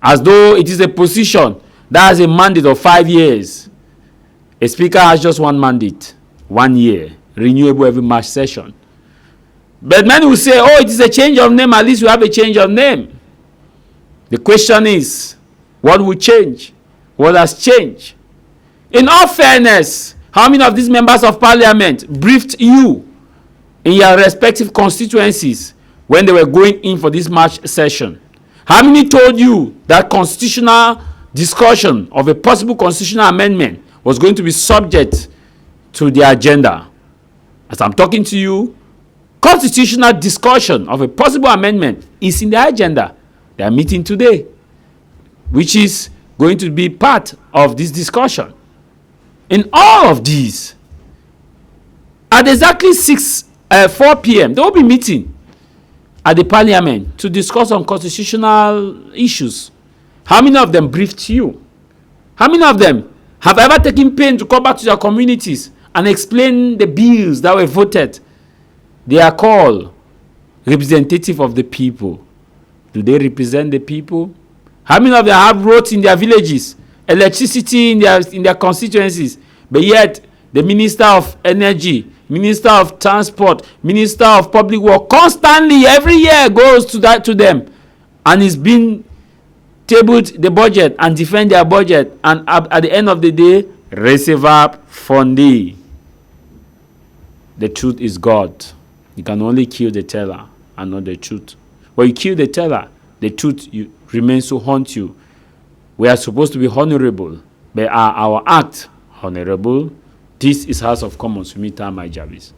as though it is a position that has a mandate of 5 years. A speaker has just one mandate, 1 year, renewable every March session. But many will say, oh, it is a change of name, at least we have a change of name. The question is, what will change? What has changed? In all fairness, how many of these members of parliament briefed you in your respective constituencies when they were going in for this March session? How many told you that constitutional discussion of a possible constitutional amendment was going to be subject to the agenda? As I'm talking to you, constitutional discussion of a possible amendment is in the agenda. They are meeting today, which is going to be part of this discussion. In all of these, at exactly 4 p.m., they will be meeting at the parliament to discuss on constitutional issues. How many of them briefed you? How many of them have ever taken pain to come back to their communities and explain the bills that were voted? They are called representative of the people. Do they represent the people? How many of them have roads in their villages, electricity in their constituencies, but yet the Minister of Energy, Minister of Transport, Minister of Public Works constantly every year goes to them and is being tabled the budget and defend their budget, and at the end of the day, receive funding. The truth is God. You can only kill the teller and not the truth. When you kill the teller, the truth remains to haunt you. We are supposed to be honorable, but are our acts honorable? This is House of Commons with me, Tah Mai Javis.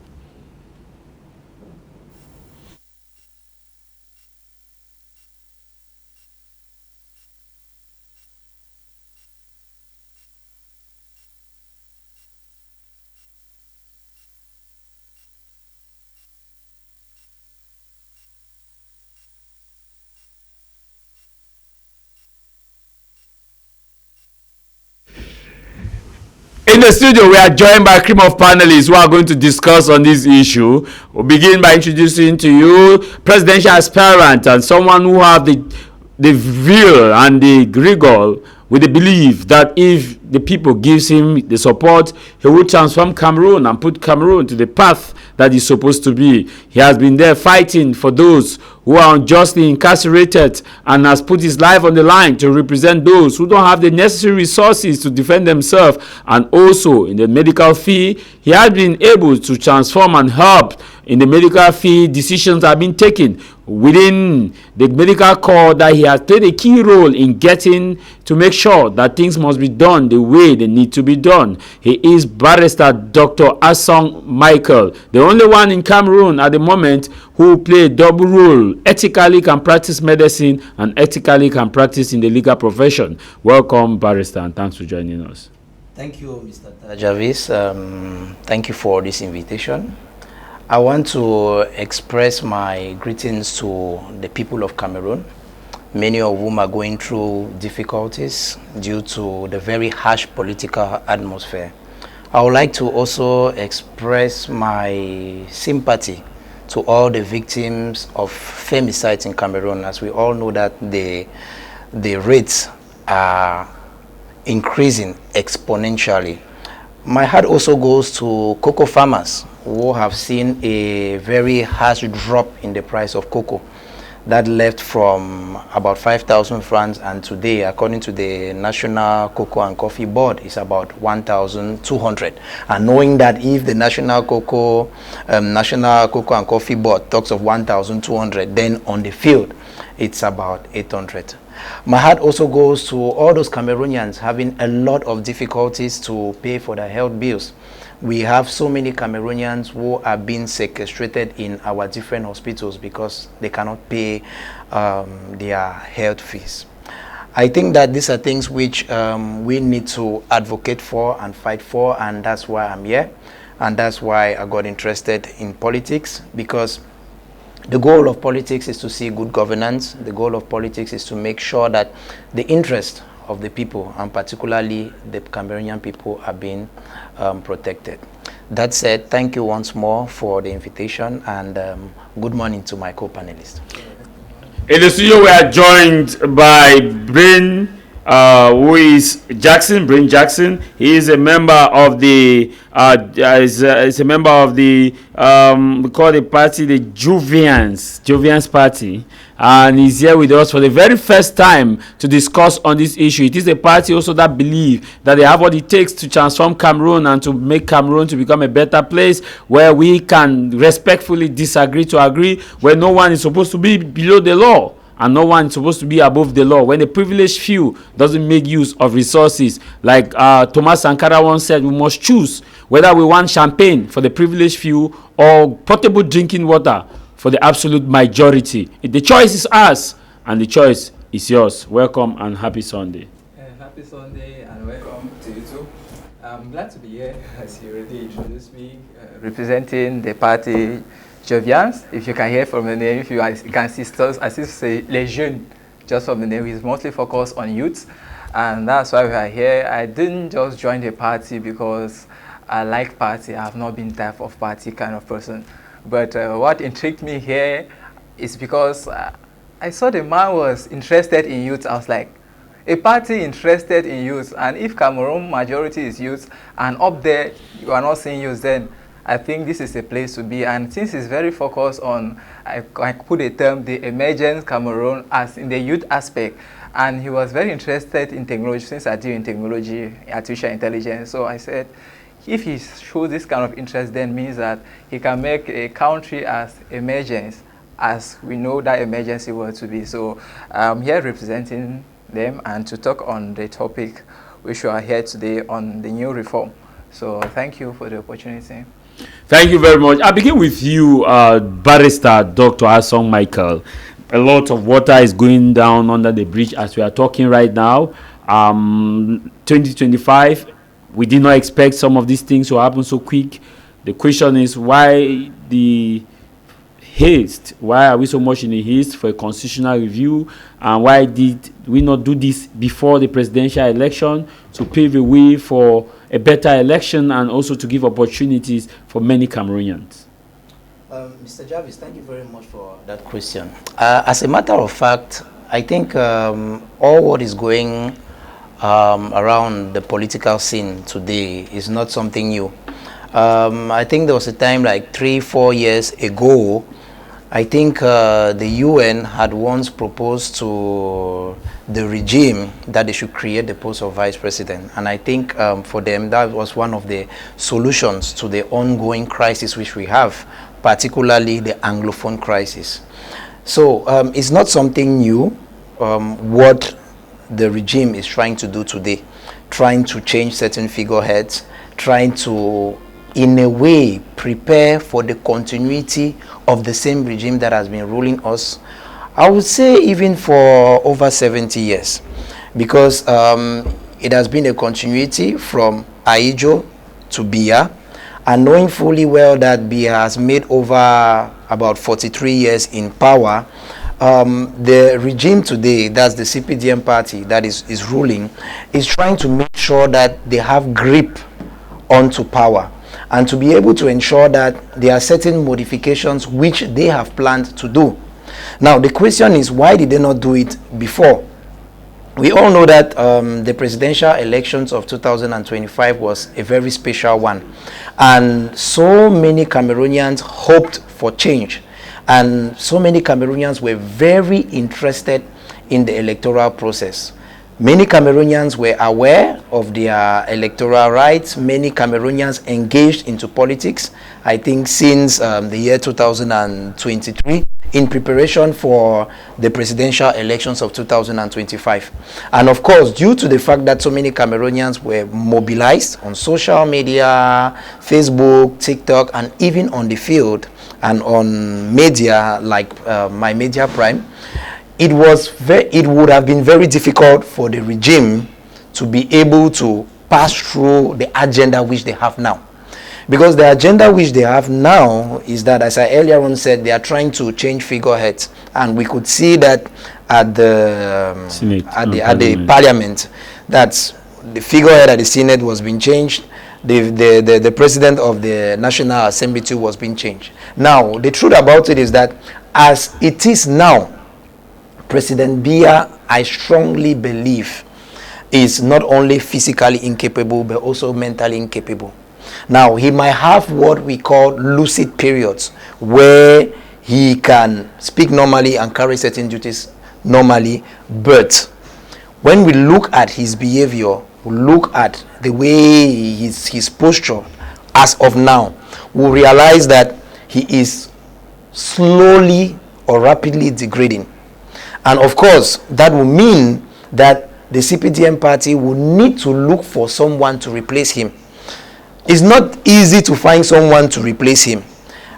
In the studio, we are joined by a cream of panelists who are going to discuss on this issue. We'll begin by introducing to you presidential aspirant and someone who have the zeal and the rigor with the belief that if the people gives him the support, he will transform Cameroon and put Cameroon to the path that is supposed to be. He has been there fighting for those who are unjustly incarcerated and has put his life on the line to represent those who don't have the necessary resources to defend themselves. And also in the medical field, he has been able to transform and help in the medical field. Decisions have been taken within the medical corps that he has played a key role in getting to make sure that things must be done the way they need to be done. He is Barrister Dr. Asong Michael, the only one in Cameroon at the moment who play a double role, ethically can practice medicine and ethically can practice in the legal profession. Welcome, Barrister, and thanks for joining us. Thank you, Mr. Tah Javis. Thank you for this invitation. I want to express my greetings to the people of Cameroon, many of whom are going through difficulties due to the very harsh political atmosphere. I would like to also express my sympathy to all the victims of femicides in Cameroon, as we all know that the rates are increasing exponentially. My heart also goes to cocoa farmers who have seen a very harsh drop in the price of cocoa that left from about 5,000 francs, and today, according to the National Cocoa and Coffee Board, is about 1,200. And knowing that if the National Cocoa and Coffee Board talks of 1,200, then on the field it's about 800. My heart also goes to all those Cameroonians having a lot of difficulties to pay for their health bills. We have so many Cameroonians who are being sequestrated in our different hospitals because they cannot pay their health fees. I think that these are things which we need to advocate for and fight for, and that's why I'm here, and that's why I got interested in politics, because the goal of politics is to see good governance. The goal of politics is to make sure that the interest of the people, and particularly the Cameroonian people, are being protected. That said, thank you once more for the invitation, and good morning to my co-panelists. In the studio, we are joined by Brain, who is Jackson. Brain Jackson. He is a member of the. Is a member of the. We call the party the Jovians Party, and he's here with us for the very first time to discuss on this issue. It is a party also that believe that they have what it takes to transform Cameroon and to make Cameroon to become a better place where we can respectfully disagree to agree, where no one is supposed to be below the law and no one is supposed to be above the law, when the privileged few doesn't make use of resources. Like Thomas Sankara once said, we must choose whether we want champagne for the privileged few or potable drinking water for the absolute majority. The choice is ours and the choice is yours. Welcome and happy Sunday. Happy Sunday and welcome to you too. I'm glad to be here, as you already introduced me, representing the party Jovians. If you can hear from the name, if you can see us, as if say les jeunes, just from the name, is mostly focused on youth, and that's why we are here. I didn't just join the party because I like party. I have not been type of party kind of person, but what intrigued me here is because I saw the man was interested in youth. I was like, a party interested in youth, and if Cameroon majority is youth, and up there you are not seeing youth, then I think this is a place to be. And since it's very focused on, I put a term, the emergent Cameroon as in the youth aspect, and he was very interested in technology, since I deal in technology, artificial intelligence. So I said, if he shows this kind of interest, then means that he can make a country as emergent as we know that emergency were to be. So I'm here representing them and to talk on the topic which we are here today on the new reform. So thank you for the opportunity. Thank you very much. I'll begin with you, Barrister Dr. Asong Michael. A lot of water is going down under the bridge as we are talking right now. 2025, we did not expect some of these things to happen so quick. The question is, why the haste? Why are we so much in a haste for a constitutional review? And why did we not do this before the presidential election to pave a way for a better election and also to give opportunities for many Cameroonians? Mr. Javis, thank you very much for that question. As a matter of fact, I think all what is going around the political scene today is not something new. I think there was a time like 3-4 years ago, I think the UN had once proposed to the regime that they should create the post of vice president. And I think for them, that was one of the solutions to the ongoing crisis which we have, particularly the Anglophone crisis. So it's not something new, what the regime is trying to do today, trying to change certain figureheads, trying to, in a way, prepare for the continuity of the same regime that has been ruling us, I would say even for over 70 years, because it has been a continuity from Aijo to Biya, and knowing fully well that Biya has made over about 43 years in power, the regime today, that's the CPDM party that is ruling, is trying to make sure that they have grip onto power, and to be able to ensure that there are certain modifications which they have planned to do. Now, the question is, why did they not do it before? We all know that the presidential elections of 2025 was a very special one. And so many Cameroonians hoped for change. And so many Cameroonians were very interested in the electoral process. Many Cameroonians were aware of their electoral rights. Many Cameroonians engaged into politics, I think since the year 2023, in preparation for the presidential elections of 2025. And of course, due to the fact that so many Cameroonians were mobilized on social media, Facebook, TikTok, and even on the field and on media like My Media Prime, it would have been very difficult for the regime to be able to pass through the agenda which they have now. Because the agenda which they have now is that, as I earlier on said, they are trying to change figureheads. And we could see that at the Senate, at the parliament, that the figurehead at the Senate was being changed. The president of the National Assembly too was being changed. Now, the truth about it is that as it is now, President Biya, I strongly believe, is not only physically incapable but also mentally incapable. Now, he might have what we call lucid periods where he can speak normally and carry certain duties normally, but when we look at his behavior, we look at the way his posture as of now, we realize that he is slowly or rapidly degrading. And of course, that will mean that the CPDM party will need to look for someone to replace him. It's not easy to find someone to replace him.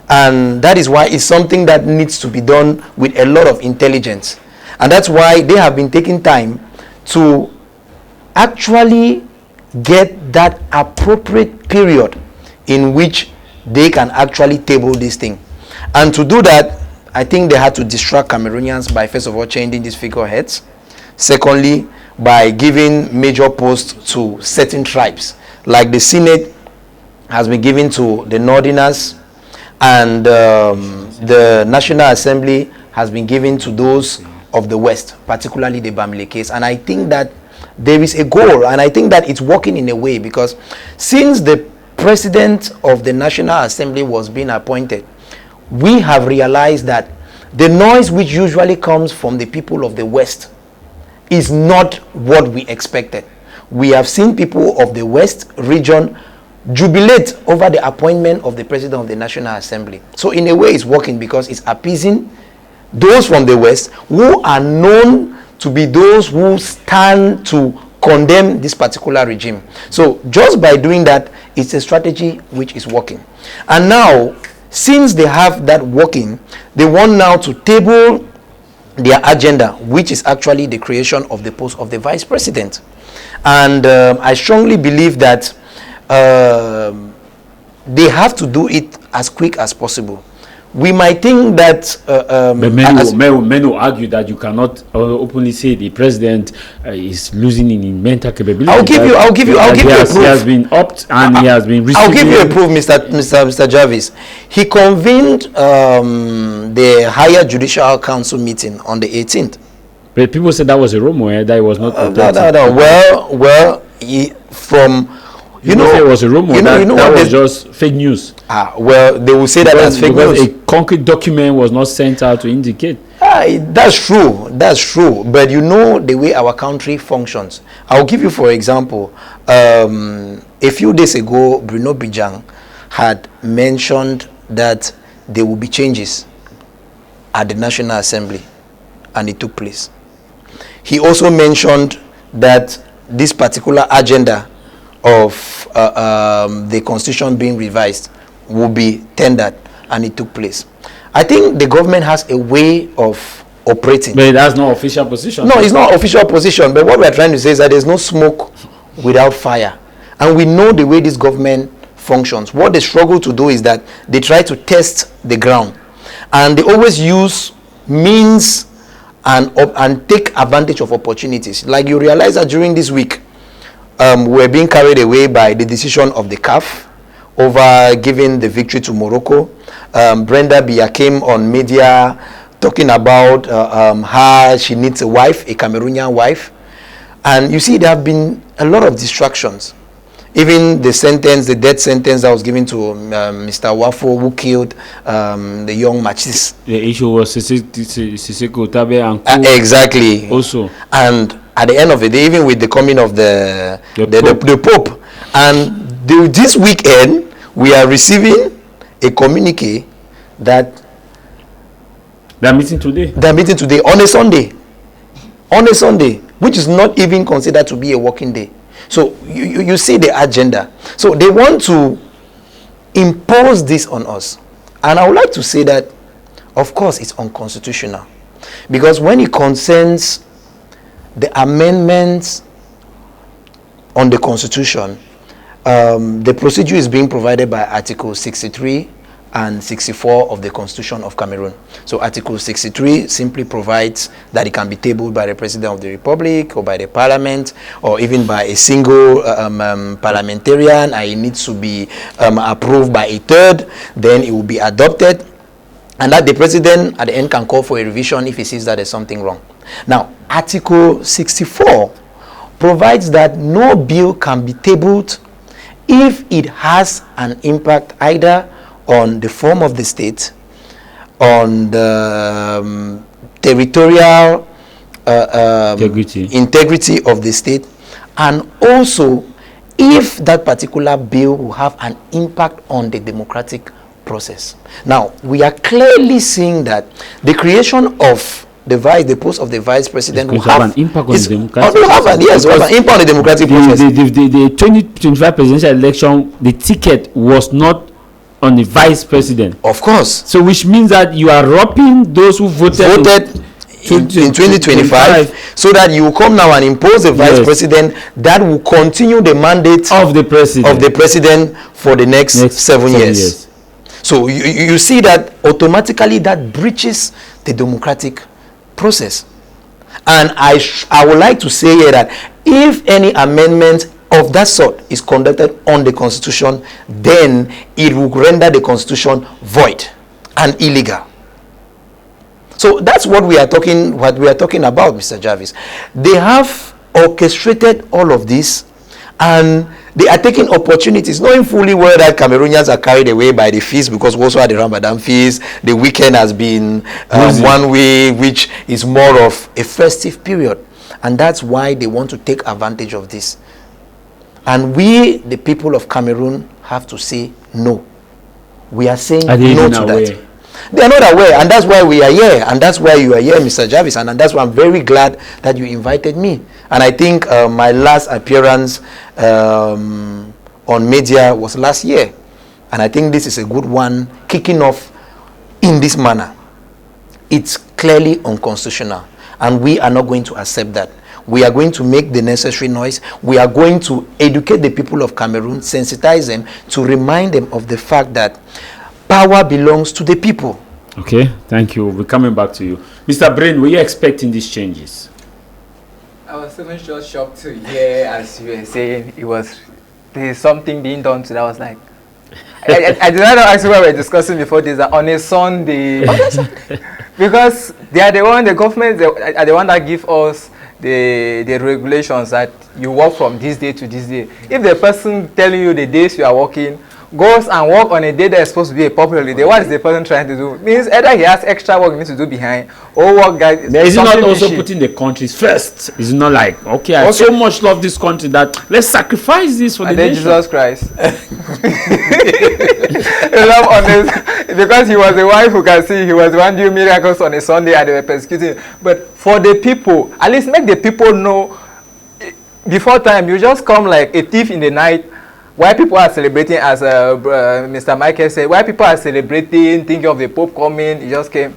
And that is why it's something that needs to be done with a lot of intelligence. And that's why they have been taking time to actually get that appropriate period in which they can actually table this thing. And to do that, I think they had to distract Cameroonians by, first of all, changing these figureheads. Secondly, by giving major posts to certain tribes, like the Senate has been given to the Northerners, and the National Assembly has been given to those of the West, particularly the Bamile case. And I think that there is a goal, and I think that it's working in a way, because since the president of the National Assembly was being appointed, we have realized that the noise which usually comes from the people of the West is not what we expected. We have seen people of the West region jubilate over the appointment of the president of the National Assembly. So in a way, it's working, because it's appeasing those from the West who are known to be those who stand to condemn this particular regime. So just by doing that, it's a strategy which is working. And now, since they have that working, they want now to table their agenda, which is actually the creation of the post of the vice president. And I strongly believe that they have to do it as quick as possible. We might think that but many will argue that you cannot openly say the president is losing in mental capability. I'll give you a proof. He has been upped and he has been receiving. I'll give you a proof, Mr. Javis. He convened the higher judicial council meeting on the 18th. But people said that was a rumor, that it was not. No. Well, it was a rumor. That was just fake news. Well, they will say that as fake news. A concrete document was not sent out to indicate. That's true. But you know the way our country functions. I'll give you, for example, a few days ago, Bruno Bijang had mentioned that there will be changes at the National Assembly, and it took place. He also mentioned that this particular agenda of the constitution being revised will be tendered, and it took place. I think the government has a way of operating. But that's not official position. No, it's not official position. But what we're trying to say is that there's no smoke without fire. And we know the way this government functions. What they struggle to do is that they try to test the ground. And they always use means and take advantage of opportunities. Like you realize that during this week, we're being carried away by the decision of the CAF over giving the victory to Morocco. Brenda Biya came on media talking about how she needs a wife, a Cameroonian wife. And you see, there have been a lot of distractions. Even the death sentence that was given to Mr. Wafo, who killed the young Machis. The issue was Siseko Tabe and exactly. Also. And at the end of the day, even with the coming of the Pope, and this weekend, we are receiving a communique that they are meeting today. They are meeting today on a Sunday. On a Sunday, which is not even considered to be a working day. So you see the agenda. So they want to impose this on us. And I would like to say that, of course, it's unconstitutional. Because when it concerns the amendments on the Constitution, the procedure is being provided by Article 63 and 64 of the Constitution of Cameroon. So Article 63 simply provides that it can be tabled by the President of the Republic or by the Parliament or even by a single parliamentarian, and it needs to be approved by a third, then it will be adopted. and that the president at the end can call for a revision if he sees that there's something wrong. Now, Article 64 provides that no bill can be tabled if it has an impact either on the form of the state, on the territorial integrity of the state, and also if that particular bill will have an impact on the democratic process. Now, we are clearly seeing that the creation of the post of the vice president will have an impact on the democratic process. Will have an impact on the democratic process. The 2025 presidential election, the ticket was not on the vice president. Of course. So which means that you are robbing those who voted in 2025, so that you come now and impose a vice president that will continue the mandate of the president for the next 7 years. So you see that automatically that breaches the democratic process. And I would like to say here that if any amendment of that sort is conducted on the constitution, then it will render the constitution void and illegal. So that's what we are talking about, Mr. Javis. They have orchestrated all of this, and they are taking opportunities, knowing fully well that Cameroonians are carried away by the feast, because we also had the Ramadan feast. The weekend has been one way, which is more of a festive period, and that's why they want to take advantage of this. And we, the people of Cameroon, have to say no. We are saying no to that. They are not aware, and that's why we are here, and that's why you are here, Mr. Javis, and that's why I'm very glad that you invited me. And I think my last appearance on media was last year, and I think this is a good one, kicking off in this manner. It's clearly unconstitutional, and we are not going to accept that. We are going to make the necessary noise. We are going to educate the people of Cameroon, sensitize them, to remind them of the fact that power belongs to the people. Okay, thank you. We're coming back to you. Mr. Brain, were you expecting these changes? I was even just shocked to hear, as you were saying, there's something being done today. I was like, I did not know actually what we were discussing before this, on a Sunday. Because they are the one, the government, they are the one that give us the regulations that you work from this day to this day. If the person telling you the days you are working goes and work on a day that is supposed to be a public holiday, what is the person trying to do? Means either he has extra work he needs to do behind, or work guys. Is it not also putting the countries first? It's not like, okay, I so much love this country that let's sacrifice this for the nation. Jesus Christ. Love on this, because he was the one who can see, he was the one doing miracles on a Sunday and they were persecuting. But for the people, at least make the people know before time. You just come like a thief in the night. Why people are celebrating, as Mr. Michael said, why people are celebrating, thinking of the Pope coming, he just came.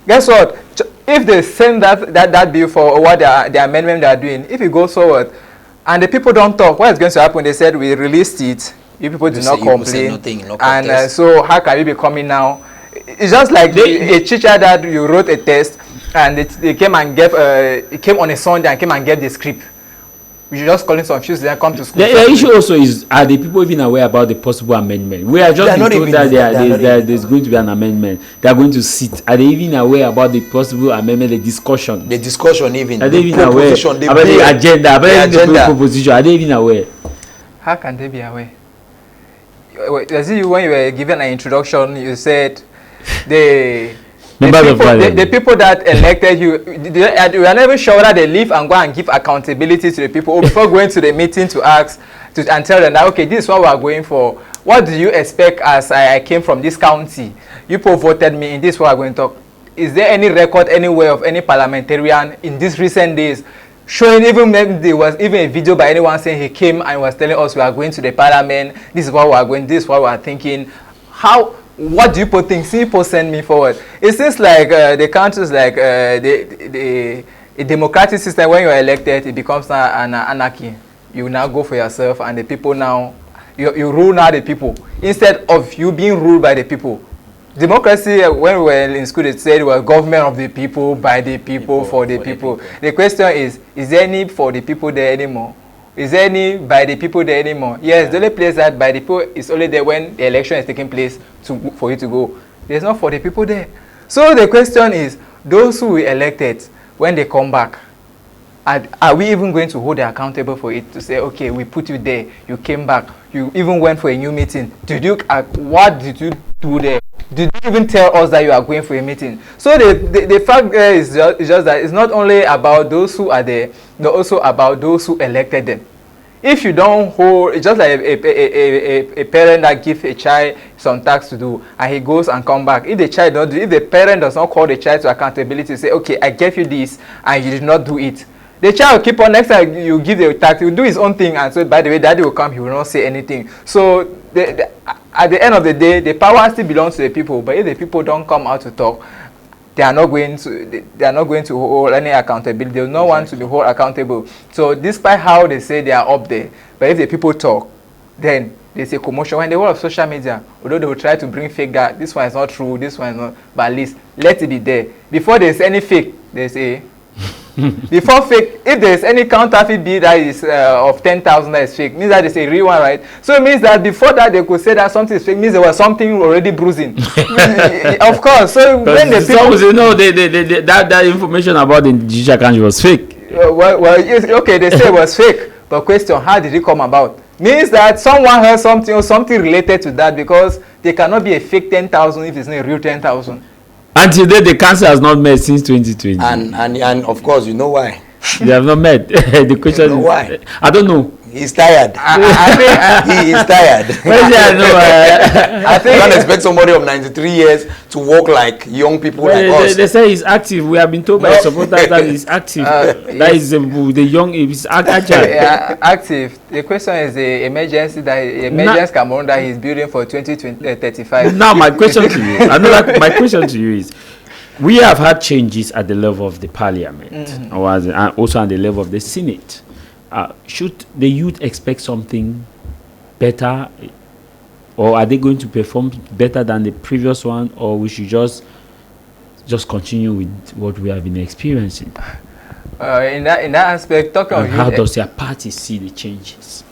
Guess what? If they send that bill for what the amendment they are doing, if it goes forward, and the people don't talk, what is going to happen? They said we released it, you people do not complain, nothing, no and so how can we be coming now? It's just like a teacher that you wrote a test, and they came and gave, it came on a Sunday and came and gave the script. We should just call in some Tuesday and come to school. The issue also is, are the people even aware about the possible amendment? We are just being told that there's going to be an amendment. They are going to sit. Are they even aware about the possible amendment, the discussion? The discussion even. Are they even aware about the agenda? About the proposition? Are they even aware? How can they be aware? When you were given an introduction, you said the people that elected you, we are never sure that they leave and go and give accountability to the people, or before going to the meeting to ask and tell them that, okay, this is what we are going for. What do you expect as I came from this county? You people voted me in this, what we are going to talk. Is there any record anywhere of any parliamentarian in these recent days showing, even maybe there was even a video by anyone saying he came and was telling us we are going to the parliament, this is what we are going, this is what we are thinking. What do you people think? See, people send me forward. It seems like the country is like a democratic system. When you are elected, it becomes an anarchy. You now go for yourself, and the people now, you rule now the people, instead of you being ruled by the people. Democracy, when we were in school, it said we were government of the people, by the people, for the people. The question is there any for the people there anymore? Is there any by the people there anymore? Yes, the only place that by the people is only there when the election is taking place for you to go. There's not for the people there. So the question is, those who we elected, when they come back, are we even going to hold them accountable for it? To say, okay, we put you there, you came back, you even went for a new meeting. What did you do there? Did you even tell us that you are going for a meeting? So the fact there is just that it's not only about those who are there, but also about those who elected them. If you don't hold, it's just like a parent that gives a child some tasks to do, and he goes and come back. If the child don't do, if the parent does not call the child to accountability, say, okay, I gave you this, and you did not do it, the child will keep on. Next time you give the task, he will do his own thing, and so by the way, daddy will come, he will not say anything. So at the end of the day, the power still belongs to the people. But if the people don't come out to talk, they are not going to hold any accountability. They will not want to be held accountable. So despite how they say they are up there, but if the people talk, then there's a commotion. When the world of social media, although they will try to bring fake that this one is not true, this one is not, but at least let it be there. Before there's any fake, they say. Before fake, if there's any counterfeit bill that is of 10,000 that is fake, means that it's a real one, right? So it means that before that they could say that something is fake, means there was something already bruising. Of course. So when the people say no, that information about the digital account was fake. Yes, okay, they say it was fake, but question, how did it come about? Means that someone heard something or something related to that, because there cannot be a fake 10,000 if it's not a real 10,000. Until then, the council has not met since 2020. And of course, you know why. They have not met. The question you know why? I don't know. He's tired. I think He is tired. I You can't expect somebody of 93 years to walk like young people like us. They say he's active. We have been told by supporters that he's active. That is the young. He's agile. Yeah, active. The question is the emergency Cameroon that he's building for 2035. Now my question to you, my question to you is, we have had changes at the level of the parliament, and also at the level of the Senate. Should the youth expect something better, or are they going to perform better than the previous one, or we should just continue with what we have been experiencing? In that aspect, talking of how youth, does your party see the changes?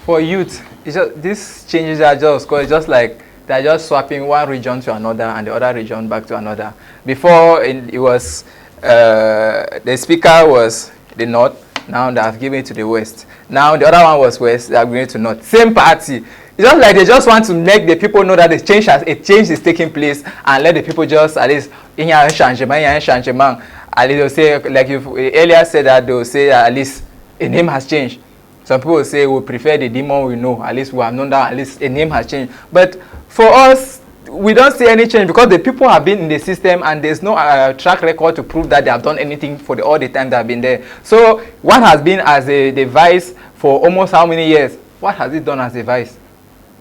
For youth, these changes are just like they're just swapping one region to another and the other region back to another. Before it was the speaker was the north. Now they have given it to the west. Now the other one was west. They are going to north. Same party. It's just like they just want to make the people know that a change is taking place, and let the people just at least in your changement. At least they'll say, like you earlier said, that they'll say at least a name has changed. Some people will say we prefer the demon we know. At least we have known that at least a name has changed. But for us, we don't see any change, because the people have been in the system and there's no track record to prove that they have done anything for all the time they have been there. So what has been as the vice for almost how many years? What has it done as a vice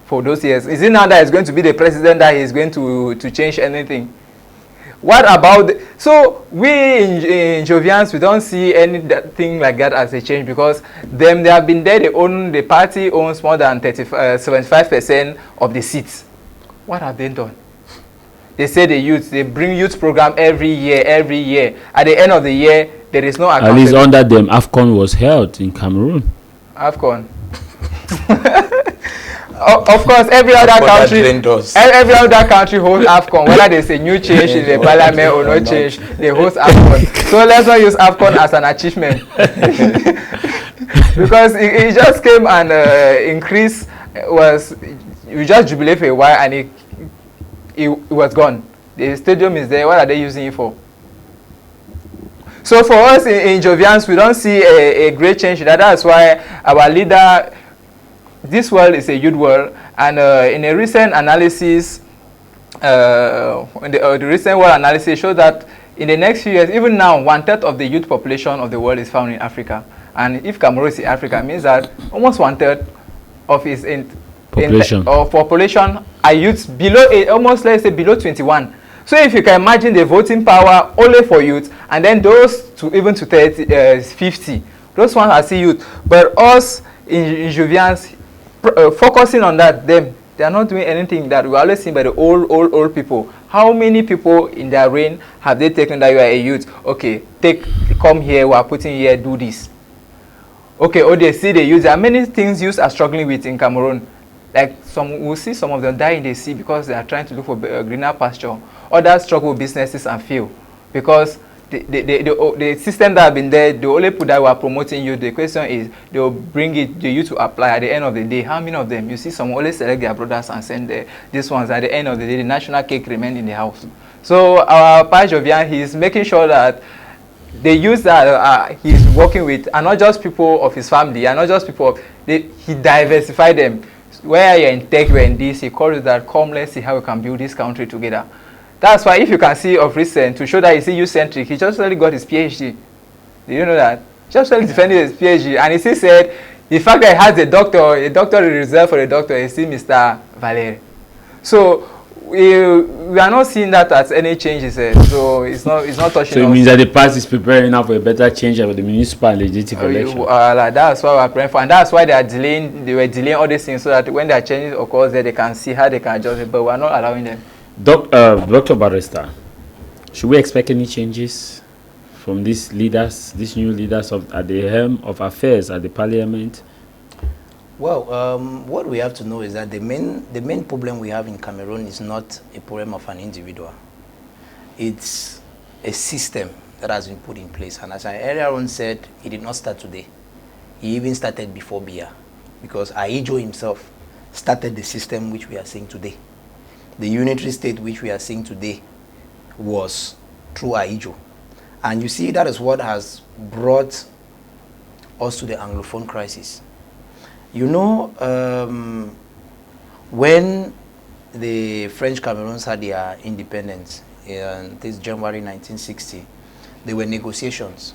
for those years? Is it now that it's going to be the president that is going to change anything? What about so we in Jovians, we don't see anything like that as a change, because they have been there. The party owns more than 75% of the seats. What have they done? They say they bring youth program every year. At the end of the year, there is no accountability. At least under them, AFCON was held in Cameroon. AFCON. Of course, every other country holds AFCON. Whether there's a new change in the parliament or no change, they host AFCON. So let's not use AFCON as an achievement. Because it just came and increased, you just jubilate for a while and it was gone. The stadium is there. What are they using it for? So for us in Jovians, we don't see a great change. That's why our leader, this world is a youth world, and in a recent analysis, the recent world analysis showed that in the next few years, even now, 1/3 of the youth population of the world is found in Africa. And if Cameroon is in Africa, it means that almost 1/3 of its population are youths below almost, let's say, below 21. So if you can imagine the voting power only for youth, and then those to 30, 50, those ones are still youth. But us in Jovians, focusing on that, they are not doing anything that we are always seen by the old people. How many people in their reign have they taken that you are a youth? Okay, come here, we are putting here, do this. Okay, they see the youth. There are many things youths are struggling with in Cameroon. Like we'll see some of them die in the sea because they are trying to look for greener pasture. Others struggle with businesses and fail because the system that have been there, the only people that were promoting you, the question is they will bring it to you to apply at the end of the day. How many of them? You see some always select their brothers and send these ones. At the end of the day, the national cake remain in the house. So our Tah Javis, he's making sure that the youth that he's working with are not just people of his family, are not just people of, he diversified them. Where you're in tech, you're in this, he calls it that, come, let's see how we can build this country together. That's why if you can see of recent, to show that he's youth-centric, he just really got his PhD. Do you know that? Just really defending his PhD. And he still said, the fact that he has a doctor reserved for a doctor, is still Mr. Valerie. So we are not seeing that as any changes. So it's not touching. So it means that the party is preparing now for a better change of the municipal and legislative election. That's what we're praying for, and that's why they were delaying all these things so that when they are changes occurs, they can see how they can adjust it. But we're not allowing them. Dr. Barrister, should we expect any changes from these leaders, these new leaders at the helm of affairs at the parliament? Well, what we have to know is that the main problem we have in Cameroon is not a problem of an individual. It's a system that has been put in place. And as I earlier on said, it did not start today. He even started before Biya, because Aijo himself started the system which we are seeing today. The unitary state which we are seeing today was through Aijo. And you see, that is what has brought us to the Anglophone crisis. You know, when the French Cameroons had their independence in this January 1960, there were negotiations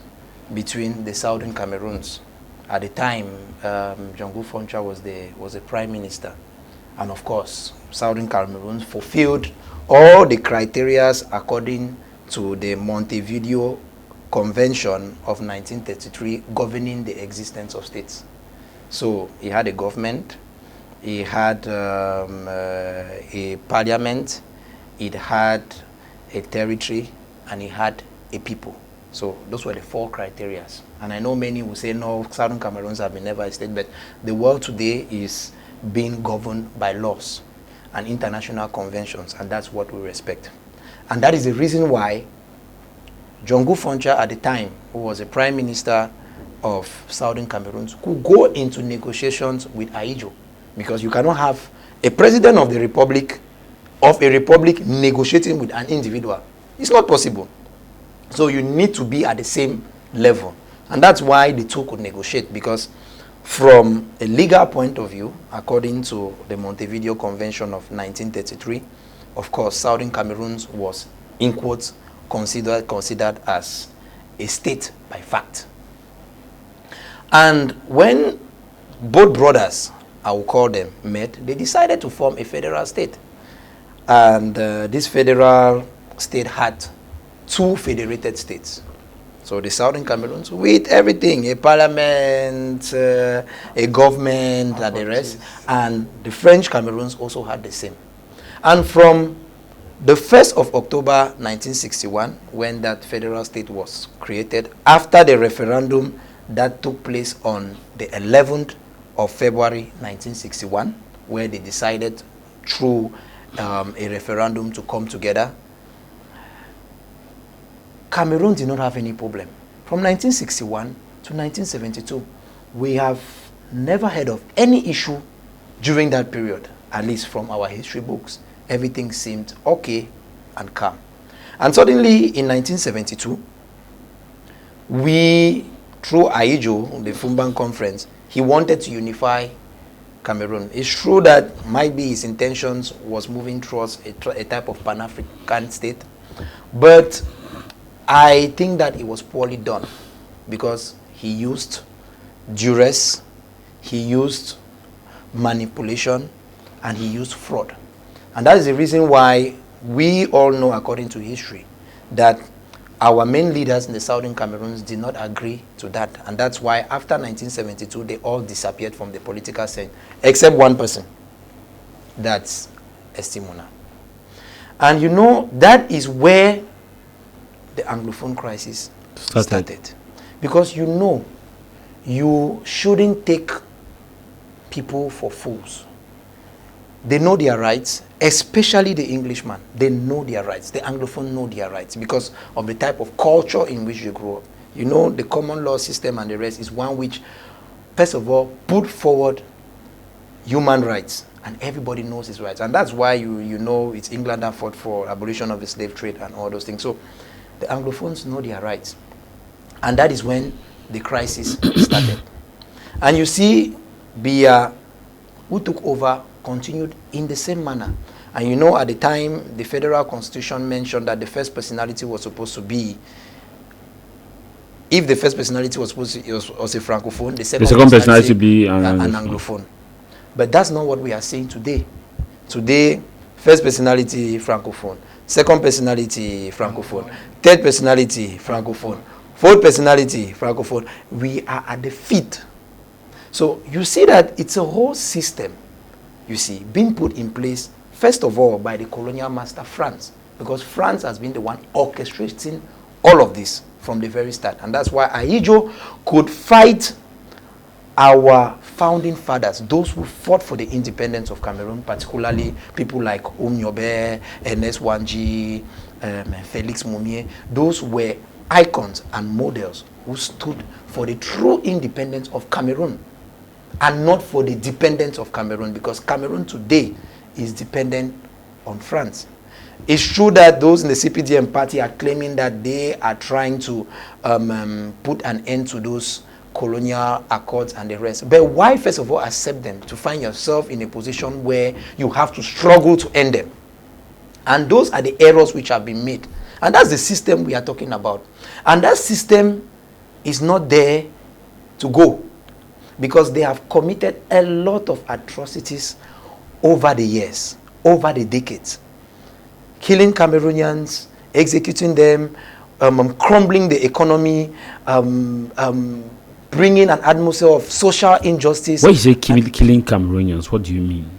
between the southern Cameroons. At the time, Django Foncha was the prime minister. And of course, southern Cameroon fulfilled all the criteria according to the Montevideo Convention of 1933 governing the existence of states. So he had a government, he had a parliament, it had a territory, and he had a people. So those were the 4 criteria. And I know many will say, no, southern Cameroons have been never a state, but the world today is being governed by laws and international conventions, and that's what we respect. And that is the reason why Django Foncha at the time, who was the prime minister of southern Cameroon, could go into negotiations with Aijo, because you cannot have a president of a republic negotiating with an individual. It's not possible. So you need to be at the same level, and that's why the two could negotiate, because from a legal point of view, according to the Montevideo Convention of 1933, of course, southern Cameroon was, in quotes, considered as a state by fact. And when both brothers, I will call them, met, they decided to form a federal state. And this federal state had 2 federated states. So the southern Cameroons with everything, a parliament, a government, and the rest. And the French Cameroons also had the same. And from the 1st of October 1961, when that federal state was created, after the referendum that took place on the 11th of February 1961, where they decided through a referendum to come together, Cameroon did not have any problem. From 1961 to 1972, we have never heard of any issue during that period, at least from our history books. Everything seemed okay and calm. And suddenly, in 1972, we, through Aijo, the Fumban Conference, he wanted to unify Cameroon. It's true that maybe his intentions was moving towards a type of Pan-African state, but I think that it was poorly done, because he used duress, he used manipulation, and he used fraud. And that is the reason why we all know, according to history, that our main leaders in the southern Cameroons did not agree to that. And that's why after 1972, they all disappeared from the political scene, except one person. That's Estimona. And you know, that is where the Anglophone crisis started. Because you know, you shouldn't take people for fools. They know their rights, especially the Englishman. They know their rights. The Anglophone know their rights because of the type of culture in which they grow up. You know, the common law system and the rest is one which, first of all, put forward human rights, and everybody knows his rights. And that's why you know it's England that fought for abolition of the slave trade and all those things. So the Anglophones know their rights. And that is when the crisis started. And you see, Biya, who took over, continued in the same manner. And you know, at the time, the federal constitution mentioned that the first personality was supposed to be, if the first personality was supposed to was a francophone, the second personality to be an anglophone. But that's not what we are saying today. Today, first personality francophone, second personality francophone, third personality francophone, fourth personality francophone. We are at the feet. So you see that it's a whole system, you see, being put in place, first of all, by the colonial master France, because France has been the one orchestrating all of this from the very start. And that's why Ahidjo could fight our founding fathers, those who fought for the independence of Cameroon, particularly people like Omniobe, Ernest Wanji, Felix Moumier. Those were icons and models who stood for the true independence of Cameroon and not for the dependence of Cameroon, because Cameroon today is dependent on France. It's true that those in the CPDM party are claiming that they are trying to put an end to those colonial accords and the rest. But why, first of all, accept them to find yourself in a position where you have to struggle to end them? And those are the errors which have been made. And that's the system we are talking about. And that system is not there to go, because they have committed a lot of atrocities over the years, over the decades. Killing Cameroonians, executing them, crumbling the economy, bringing an atmosphere of social injustice. When you say killing Cameroonians, what do you mean?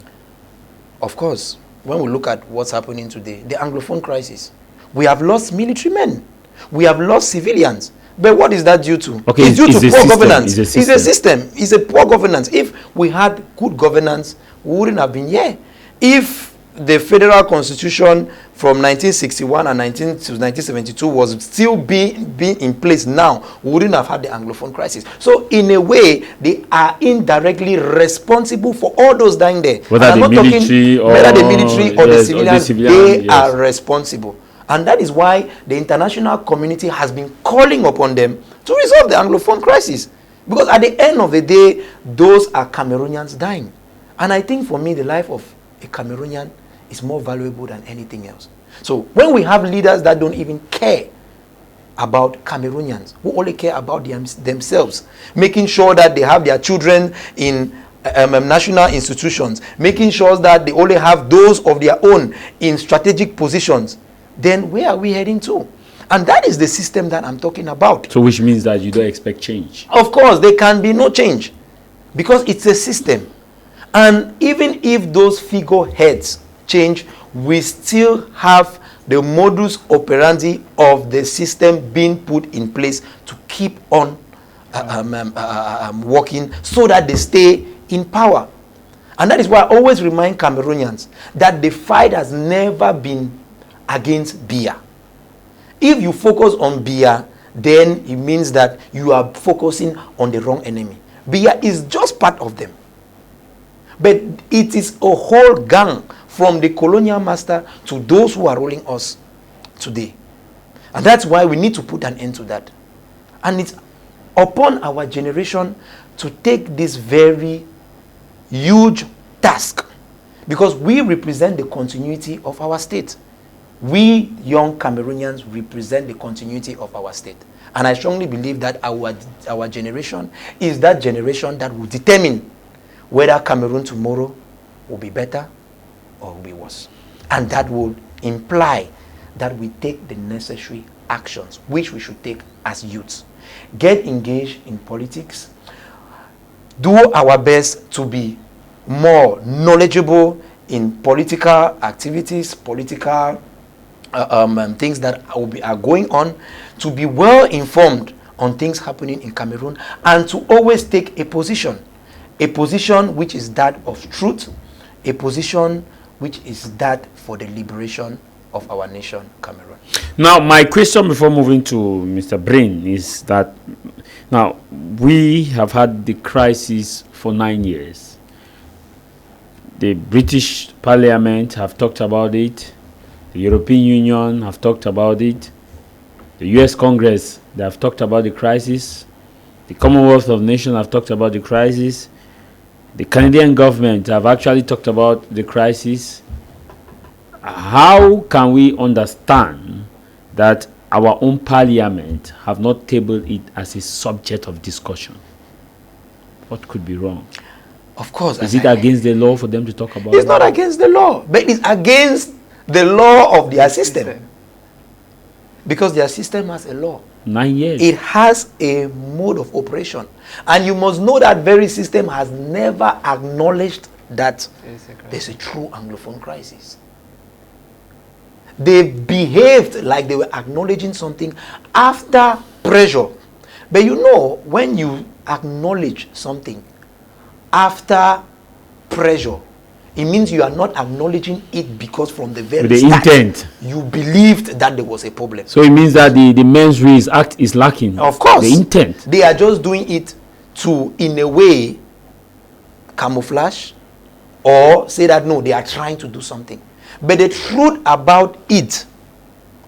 Of course, when we look at what's happening today, the Anglophone crisis, we have lost military men, we have lost civilians. But what is that due to? Okay, it's due to poor governance. It's a system. It's a poor governance. If we had good governance, we wouldn't have been here. If the federal constitution from 1961 and 1972 was still being in place now, we wouldn't have had the Anglophone crisis. So in a way, they are indirectly responsible for all those dying there. Whether the military or the civilians, they are responsible. And that is why the international community has been calling upon them to resolve the Anglophone crisis. Because at the end of the day, those are Cameroonians dying. And I think for me, the life of a Cameroonian is more valuable than anything else. So when we have leaders that don't even care about Cameroonians, who only care about themselves, making sure that they have their children in national institutions, making sure that they only have those of their own in strategic positions, then where are we heading to? And that is the system that I'm talking about. So which means that you don't expect change? Of course, there can be no change, because it's a system. And even if those figureheads change, we still have the modus operandi of the system being put in place to keep on working so that they stay in power. And that is why I always remind Cameroonians that the fight has never been against Biya. If you focus on Biya, then it means that you are focusing on the wrong enemy. Biya is just part of them. But it is a whole gang, from the colonial master to those who are ruling us today. And that's why we need to put an end to that. And it's upon our generation to take this very huge task, because we represent the continuity of our state. We young Cameroonians represent the continuity of our state. And I strongly believe that our generation is that generation that will determine whether Cameroon tomorrow will be better or will be worse. And that will imply that we take the necessary actions, which we should take as youths. Get engaged in politics. Do our best to be more knowledgeable in political activities, political things that are going on, to be well informed on things happening in Cameroon, and to always take a position which is that of truth, a position which is that for the liberation of our nation, Cameroon. Now, my question before moving to Mr. Brain is that now we have had the crisis for 9 years. The British Parliament have talked about it. The European Union have talked about it. The US Congress, they have talked about the crisis. The Commonwealth of Nations have talked about the crisis. The Canadian government have actually talked about the crisis. How can we understand that our own parliament have not tabled it as a subject of discussion? What could be wrong? Of course. Is it against the law for them to talk about It's it? not against the law, but it's against the law of their system. Because their system has a law. 9 years. It has a mode of operation. And you must know that very system has never acknowledged that there's a true Anglophone crisis. They behaved like they were acknowledging something after pressure. But you know, when you acknowledge something after pressure, it means you are not acknowledging it because from the very start, intent, you believed that there was a problem. So it means that the men's race act is lacking. Of course. The intent. They are just doing it to, in a way, camouflage or say that no, they are trying to do something. But the truth about it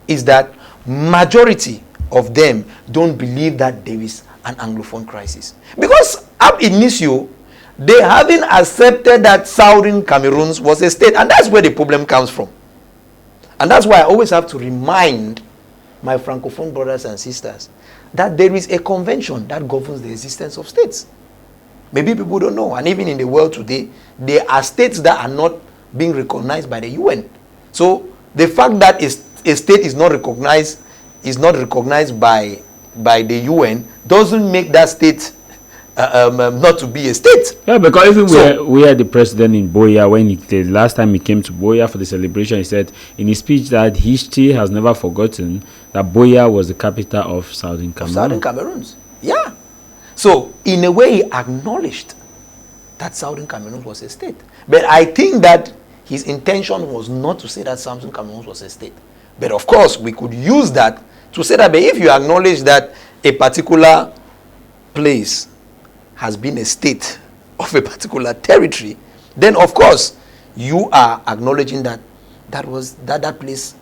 is that majority of them don't believe that there is an Anglophone crisis. Because ab initio, they haven't accepted that Southern Cameroon was a state. And that's where the problem comes from. And that's why I always have to remind my Francophone brothers and sisters that there is a convention that governs the existence of states. Maybe people don't know. And even in the world today, there are states that are not being recognized by the UN. So the fact that a state is not recognized by the UN doesn't make that state not to be a state. Yeah, because even we had the president in Boya when the last time he came to Boya for the celebration, he said in his speech that history has never forgotten that Boya was the capital of Southern Cameroon. Southern Cameroons, yeah. So in a way, he acknowledged that Southern Cameroon was a state. But I think that his intention was not to say that Southern Cameroon was a state. But of course, we could use that to say that, but if you acknowledge that a particular place has been a state of a particular territory, then of course you are acknowledging that that place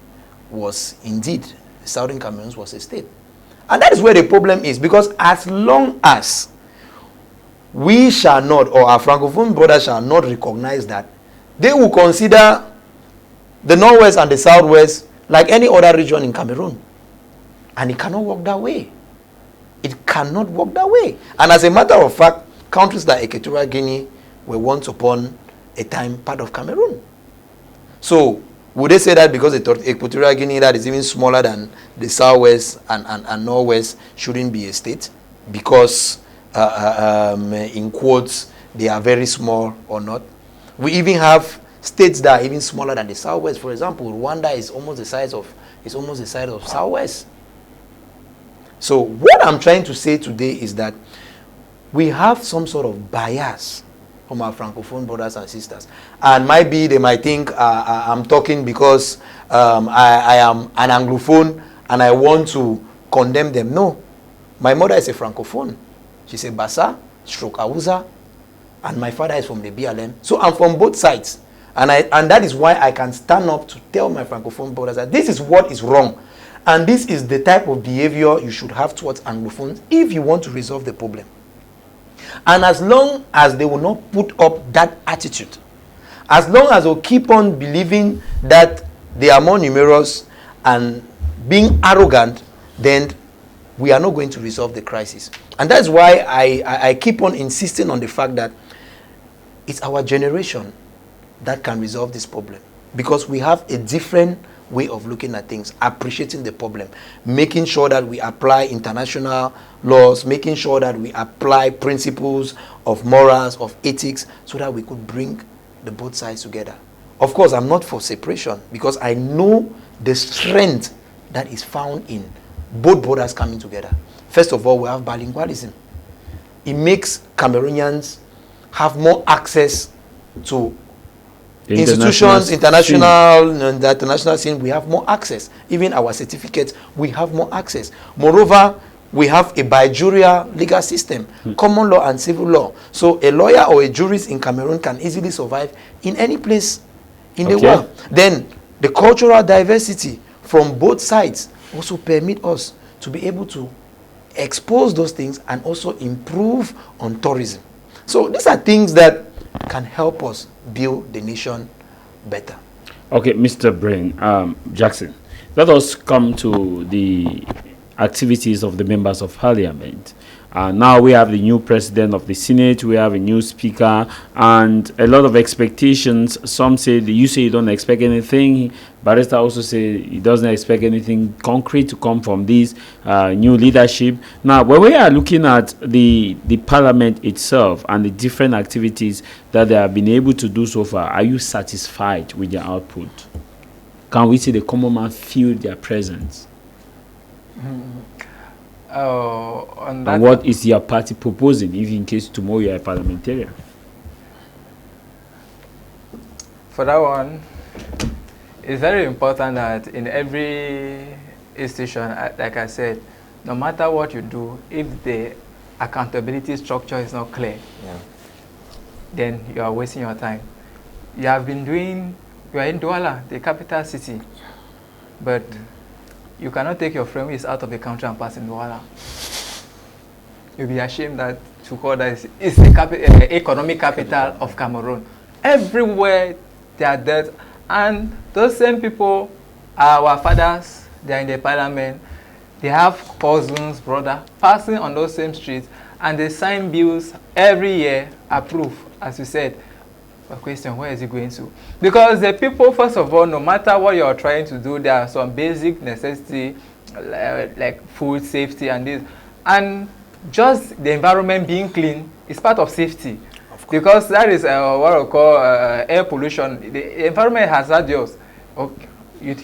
was indeed, Southern Cameroon was a state. And that is where the problem is, because as long as we shall not, or our Francophone brothers shall not recognize that, they will consider the Northwest and the Southwest like any other region in Cameroon. And it cannot work that way. It cannot work that way. And as a matter of fact, countries like Equatorial Guinea were once upon a time part of Cameroon. So, would they say that because Equatorial Guinea, that is even smaller than the Southwest and Northwest, shouldn't be a state? Because, in quotes, they are very small or not? We even have states that are even smaller than the Southwest. For example, Rwanda is almost the size of Southwest. So what I'm trying to say today is that we have some sort of bias from our Francophone brothers and sisters. And maybe they might think I'm talking because I am an Anglophone and I want to condemn them. No. My mother is a Francophone. She's a Bassa, stroke Hausa, and my father is from the BLM. So I'm from both sides. And that is why I can stand up to tell my Francophone brothers that this is what is wrong. And this is the type of behavior you should have towards Anglophones if you want to resolve the problem. And as long as they will not put up that attitude, as long as they keep on believing that they are more numerous and being arrogant, then we are not going to resolve the crisis. And that's why I keep on insisting on the fact that it's our generation that can resolve this problem. Because we have a different way of looking at things, appreciating the problem, making sure that we apply international laws, making sure that we apply principles of morals, of ethics, so that we could bring the both sides together. Of course, I'm not for separation, because I know the strength that is found in both borders coming together. First of all, we have bilingualism. It makes Cameroonians have more access to institutions, international, and the international scene, we have more access. Even our certificates, we have more access. Moreover, we have a bi-juria legal system, common law and civil law. So a lawyer or a jurist in Cameroon can easily survive in any place in the world. Then the cultural diversity from both sides also permit us to be able to expose those things and also improve on tourism. So these are things that can help us build the nation better. Okay, Mr. Brain, Jackson, let us come to the activities of the members of parliament. Now we have the new president of the Senate, we have a new speaker, and a lot of expectations. Some say, you say you don't expect anything. Barrister also say he doesn't expect anything concrete to come from this new leadership. Now, when we are looking at the parliament itself and the different activities that they have been able to do so far, are you satisfied with their output? Can we see the common man feel their presence? On that, and what is your party proposing, if in case tomorrow you are a parliamentarian? For that one, it's very important that in every institution, like I said, no matter what you do, if the accountability structure is not clear, then you are wasting your time. You have been doing, you are in Douala, the capital city, but you cannot take your friend who is out of the country and pass in Douala. You'll be ashamed that to call that is the economic capital of Cameroon. Everywhere they are dead, and those same people are our fathers. They are in the parliament. They have cousins, brother, passing on those same streets, and they sign bills every year, approve, as you said. A question, where is it going to? Because the people, first of all, no matter what you are trying to do, there are some basic necessity like food safety and this, and just the environment being clean is part of safety, because that is what we call air pollution. The environment has hazardous. Okay.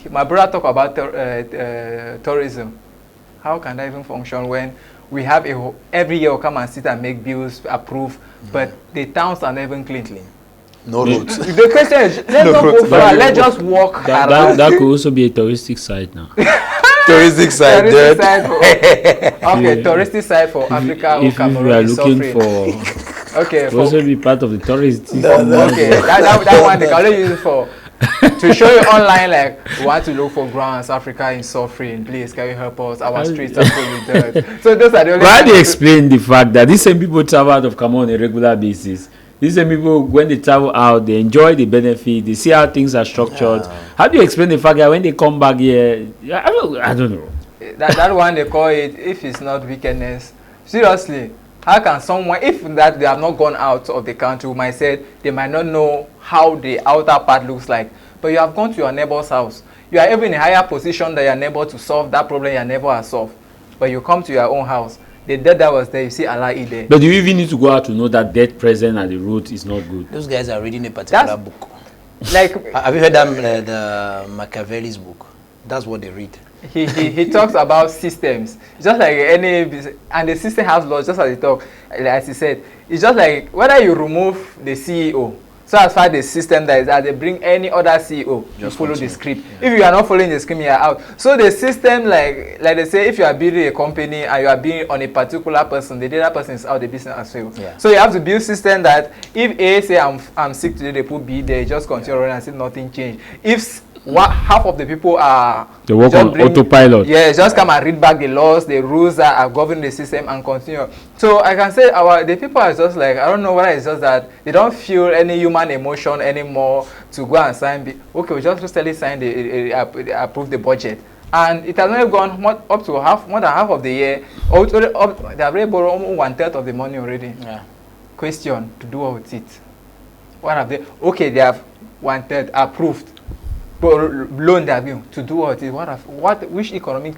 My brother talk about tourism. How can that even function when we have every year we come and sit and make bills, approve, but the towns are not even clean. No roads. The question is, let's not go far. Let's just walk around. That could also be a touristic site now. Touristic site, okay, touristic site for Africa or Cameroon. If you are looking for, okay, also be part of the tourist. Okay, that one they can only use it for to show you online, like, we want to look for grants. Africa is suffering. Please, can you help us? Our streets are full with dirt. So those are the only. Why do you explain the fact that these same people travel out of Cameroon on a regular basis? These same people, when they travel out, they enjoy the benefit. They see how things are structured. How do you explain the fact that when they come back here, I don't know. That one they call it, if it's not wickedness. Seriously, how can someone, if that they have not gone out of the country, we might say they might not know how the outer part looks like. But you have gone to your neighbor's house. You are even in a higher position than your neighbor to solve that problem your neighbor has solved. But you come to your own house. The death that was there, you see Allah eat there. But you even need to go out to know that death present at the root is not good. Those guys are reading a particular book. Like, have you heard that the Machiavelli's book? That's what they read. He talks about systems. Just like any, and the system has laws, just as he talk, as he said. It's just like whether you remove the CEO. So as far as the system that is that they bring any other CEO, you follow the script. Yeah. If you are not following the script, you are out. So the system, like they say, if you are building a company and you are building on a particular person, the other person is out, the business as well. Yeah. So you have to build system that if A say I'm sick today, they put B, they just continue running and see nothing change. If half of the people are they work on autopilot. Yeah, just come and read back the laws, the rules that are governing the system and continue. So I can say the people are just like, I don't know whether it's just that they don't feel any human emotion anymore to go and sign. Okay, we just recently signed approve the budget. And it has not gone up to more than half of the year. They have already borrowed almost 1/3 of the money already. Yeah. Question, to do what with it? What have they? Okay, they have 1/3 approved. But loan they are going to do what? Which economic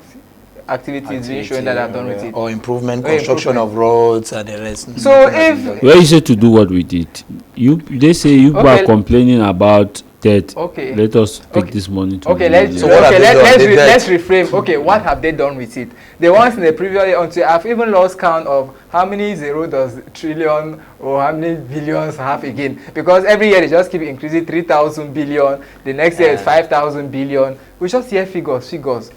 activities is showing that I've done with it? Or improvement, construction of roads and the rest. So if where you say to do what we did, they say you are complaining about debt. Okay. Let us take Okay. this money to Okay, the- let's So what have they done? They let's reframe. Okay, what have they done with it? The ones in the previous year, until I've even lost count of how many zero does trillion or how many billions have again. Because every year they just keep increasing 3,000 billion. The next year is 5,000 billion. We just hear figures.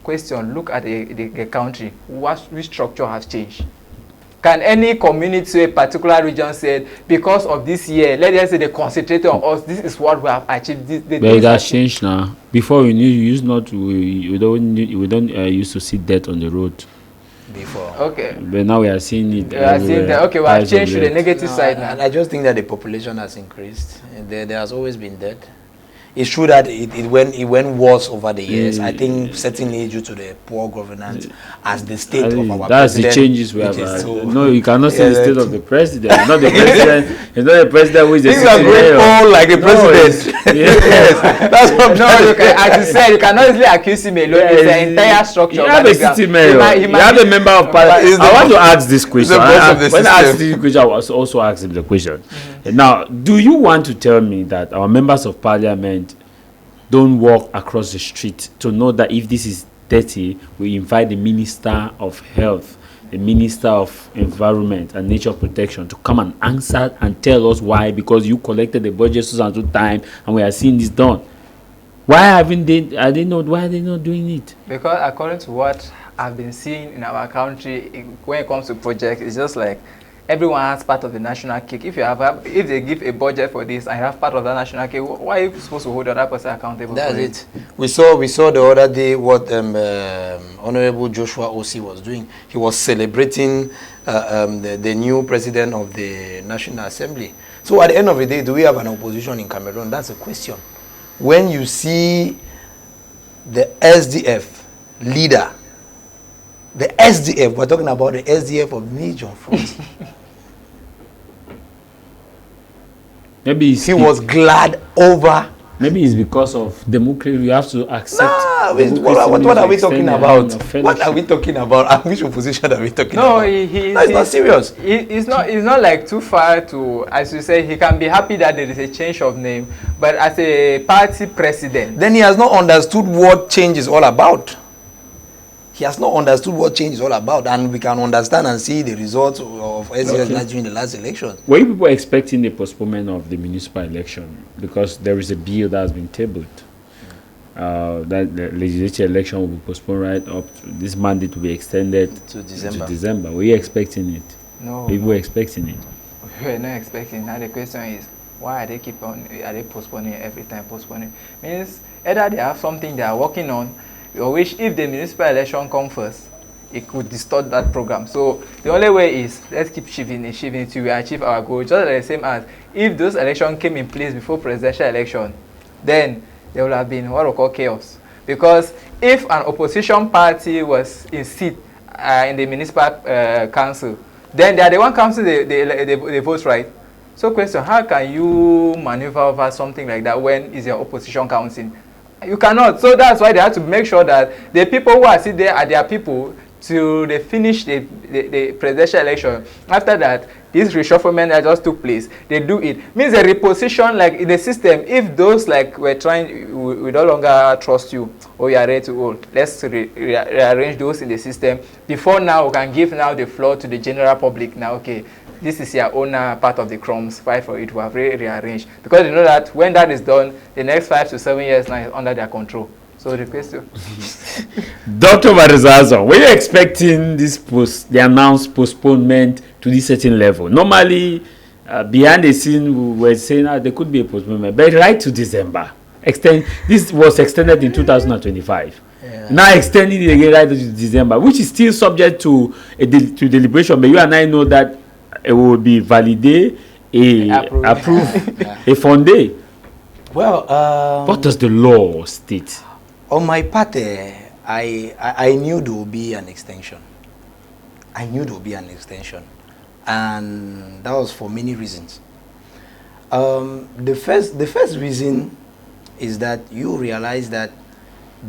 Question: look at the country. Which structure has changed? Can any community, a particular region said, because of this year, let us say they concentrated on us, this is what we have achieved. But it has changed now. Before we used not we don't used to see debt on the road. Before. Okay. But now we are seeing it. We are seeing that. Okay, we have Price of changed to the debt. negative side now. I just think that the population has increased. There has always been debt. It's true that it went worse over the years. I think certainly due to the poor governance as the state of our That's the president, changes we have which is had. so- No, you cannot say the Yeah, state of the president. It's not the president. It's not the president who is the Things are sitting going mayor. on like the No, president. Yes. That's what I'm No, trying you to can, as you said, you cannot easily accuse him alone. It's the entire structure. You have a sitting mayor. You have a member of parliament. He's the I want to boss- ask this question. the boss of the When I asked system. this question, I was also asking the question. Now, do you want to tell me that our members of parliament don't walk across the street to know that if this is dirty, we invite the Minister of Health, the Minister of Environment and Nature Protection to come and answer and tell us why? Because you collected the budget so and so time and we are seeing this done. Why haven't they? Why are they not doing it? Because according to what I've been seeing in our country, when it comes to projects, it's just like everyone has part of the national cake. If they give a budget for this and you have part of the national cake, why are you supposed to hold the other person accountable? That's for it. We saw the other day what Honorable Joshua Osi was doing. He was celebrating the new president of the National Assembly. So at the end of the day, do we have an opposition in Cameroon? That's a question. When you see the SDF leader, the SDF, we're talking about the SDF of Niger Front. Maybe He was glad over. Maybe it's because of democracy. You have to accept. Nah, democracy what are we means talking extending about? of What are fellowship. we talking about? And which opposition are we talking No, about? it's No, it's not serious. It's not like too far to, as you say, he can be happy that there is a change of name, but as a party president, Then he has not understood what change is all about. He has not understood what change is all about, and we can understand and see the results of SDF during the last election. Were you people expecting the postponement of the municipal election? Because there is a bill that has been tabled. That the legislature election will be postponed right up to this mandate to be extended To December. to December. Were you expecting it? no, People were expecting it. we were not expecting. Now the question is, why are they postponing every time? Postponing means either they have something they are working on, or which if the municipal election comes first, it could distort that program. So the only way is let's keep shifting till we achieve our goal. Just like the same as if those elections came in place before presidential election, then there would have been what we call chaos. Because if an opposition party was in seat in the municipal council, then they are the one council they vote, right? So question, how can you maneuver over something like that when it's your opposition council? You cannot. So that's why they have to make sure that the people who are sitting there are their people till they finish the presidential election. After that, this reshufflement that just took place, they do it. Means a reposition like in the system. If those like we're trying, we no longer trust you or you are ready to hold, let's rearrange those in the system. Before now, we can give now the floor to the general public. Now, okay, this is your own part of the crumbs. Fight for it. We have rearranged because you know that when that is done, the next 5 to 7 years now is under their control. So the question. Dr. Marizazo, were you expecting the announced postponement to this certain level? Normally, behind the scene, we were saying there could be a postponement, but right to December. This was extended in 2025. Yeah. Now extending it again right to December, which is still subject to deliberation. But you and I know that it will be validated, approved, a fondé. Well, what does the law state? On my part, I knew there would be an extension. I knew there would be an extension. And that was for many reasons. The first reason is that you realize that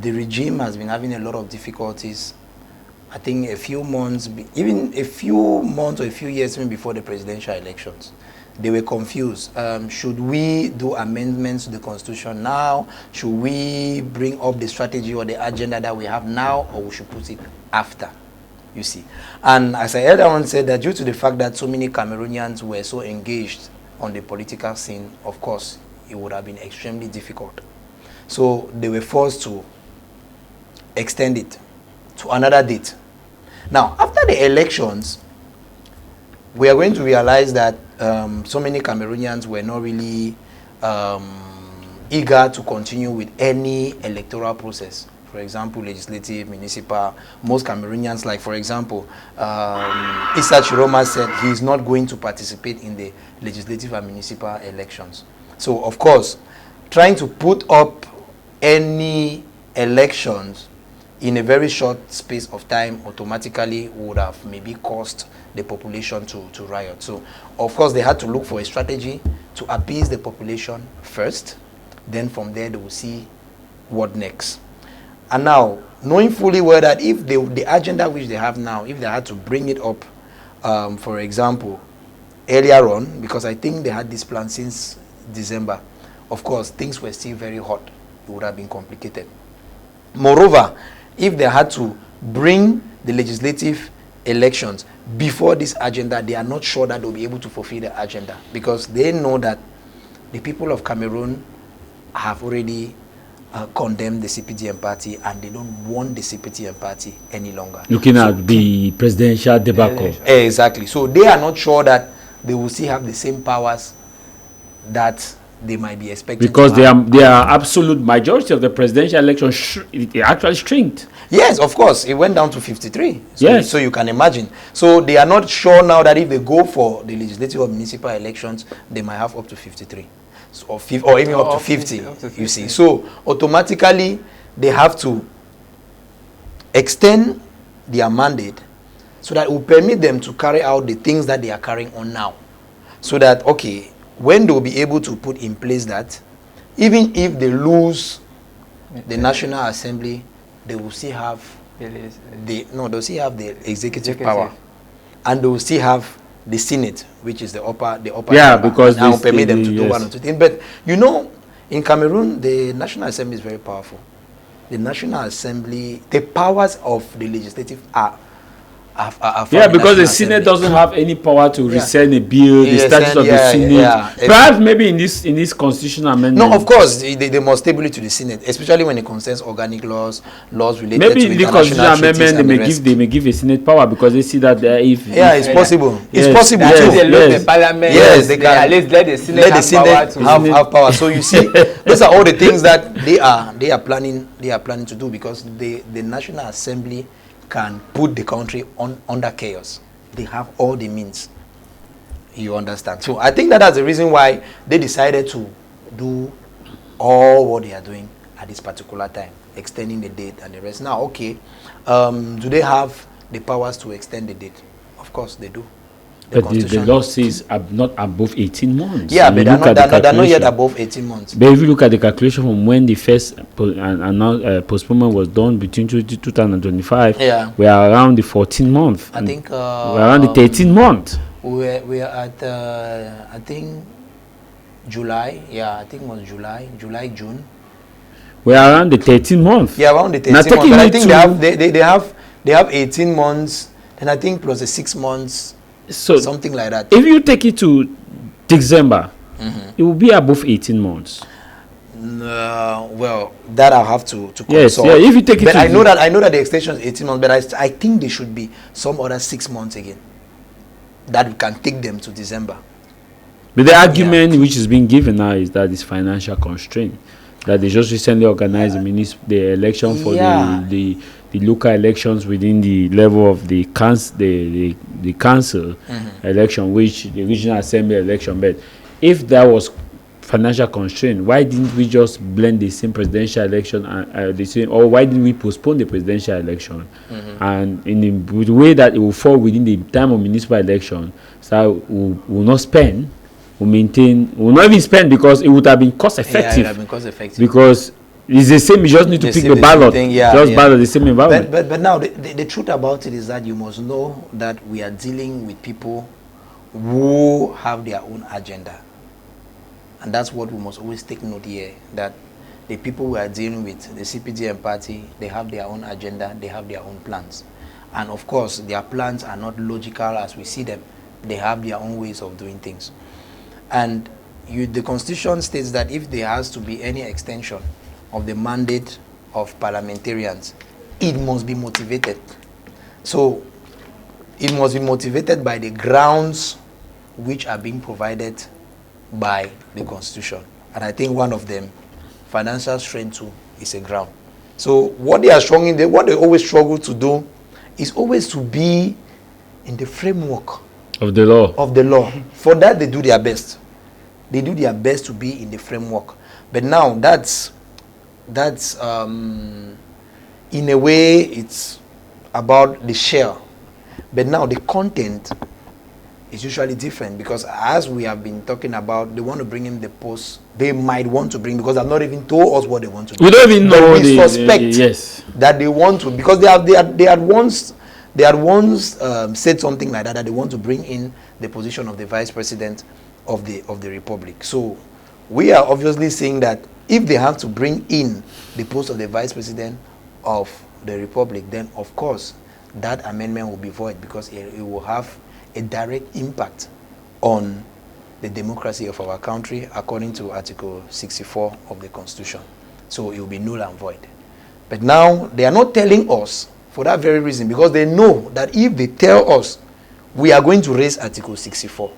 the regime has been having a lot of difficulties. I think a few months or a few years even before the presidential elections. they were confused. Should we do amendments to the constitution now? Should we bring up the strategy or the agenda that we have now, or we should put it after? You see. And as I earlier on said, that due to the fact that so many Cameroonians were so engaged on the political scene, of course, it would have been extremely difficult. So they were forced to extend it to another date. Now, after the elections, we are going to realize that so many Cameroonians were not really eager to continue with any electoral process. For example, legislative, municipal. Most Cameroonians, like for example, Issa Chiroma said he is not going to participate in the legislative and municipal elections. So, of course, trying to put up any elections in a very short space of time automatically would have maybe caused the population to riot. So, of course, they had to look for a strategy to appease the population first. Then from there, they will see what next. And now, knowing fully well that if the agenda which they have now, if they had to bring it up, for example, earlier on, because I think they had this plan since December, of course, things were still very hot. It would have been complicated. Moreover, if they had to bring the legislative elections before this agenda, they are not sure that they'll be able to fulfill the agenda, because they know that the people of Cameroon have already condemned the CPDM party, and they don't want the CPDM party any longer. Looking at the presidential debacle. Exactly. So they are not sure that they will still have the same powers that they might be expecting. Because they are absolute majority of the presidential election it actually shrinked. Yes, of course. It went down to 53. So, yes. So you can imagine. So they are not sure now that if they go for the legislative or municipal elections, they might have up to 53. So, or even up to 50, you see. So automatically, they have to extend their mandate so that it will permit them to carry out the things that they are carrying on now. So that, okay, when they will be able to put in place that, even if they lose the National Assembly, they will still have they'll still have the executive power, and they will still have the Senate, which is the upper yeah, chamber, because and will permit them to do one or two things. But you know, in Cameroon, the National Assembly is very powerful. The National Assembly, the powers of the legislative are yeah, because the Senate doesn't have any power to rescind a bill, the statute of the Senate. Perhaps maybe in this constitutional amendment. No, of course, they must stability to the Senate, especially when it concerns organic laws related maybe to in the constitutional amendment they may give a Senate power, because they see that it's possible. Yes, it's possible too. They lose the parliament. Yes, they can at least let the Senate have power. So you see, those are all the things that they are planning to do, because the National Assembly can put the country under chaos. They have all the means. You understand? So I think that's the reason why they decided to do all what they are doing at this particular time, extending the date and the rest. Now, okay, do they have the powers to extend the date? Of course they do. But the law says not above 18 months. Yeah, but they're not yet above 18 months. But if you look at the calculation from when the first postponement was done between 2025, we are around the 14 month. I think we're around the 13 month. We are at I think July. Yeah, I think it was July, June. We are around the 13 month. Yeah, around the 13 months. But I think they have 18 months, and I think plus the 6 months. So something like that. If you take it to December, it will be above 18 months. Well, that I'll have to consult. Yes, yeah. If you take it, but I know that the extension is 18 months, but I think there should be some other 6 months again that can take them to December. But the argument which is being given now is that it's financial constraint. That they just recently organized the election for the local elections within the level of the council election, which the regional assembly election. But if that was financial constraint, why didn't we just blend the same presidential election or why didn't we postpone the presidential election and in the way that it will fall within the time of municipal election, so we will not spend. We will not even spend, because it would have been cost effective. Yeah, it would have been cost effective. Because it's the same, you just need to pick the ballot. Ballot, the same environment. But now, the truth about it is that you must know that we are dealing with people who have their own agenda. And that's what we must always take note here, that the people we are dealing with, the CPDM party, they have their own agenda, they have their own plans. And of course, their plans are not logical as we see them. They have their own ways of doing things. And the Constitution states that if there has to be any extension of the mandate of parliamentarians, it must be motivated. So it must be motivated by the grounds which are being provided by the Constitution. And I think one of them, financial strength too, is a ground. So what they are strong what they always struggle to do is always to be in the framework of the law. For that, they do their best. They do their best to be in the framework. But now that's in a way it's about the share. But now the content is usually different, because as we have been talking about, they want to bring in the post. They might want to bring, because they've not even told us what they want to do. We don't even know. We suspect yes, that they want to, because they had once said something like that they want to bring in the position of the vice president of the republic. So we are obviously saying that if they have to bring in the post of the vice president of the republic, then of course that amendment will be void, because it will have a direct impact on the democracy of our country according to Article 64 of the Constitution. So it will be null and void. But now they are not telling us for that very reason, because they know that if they tell us, we are going to raise Article 64.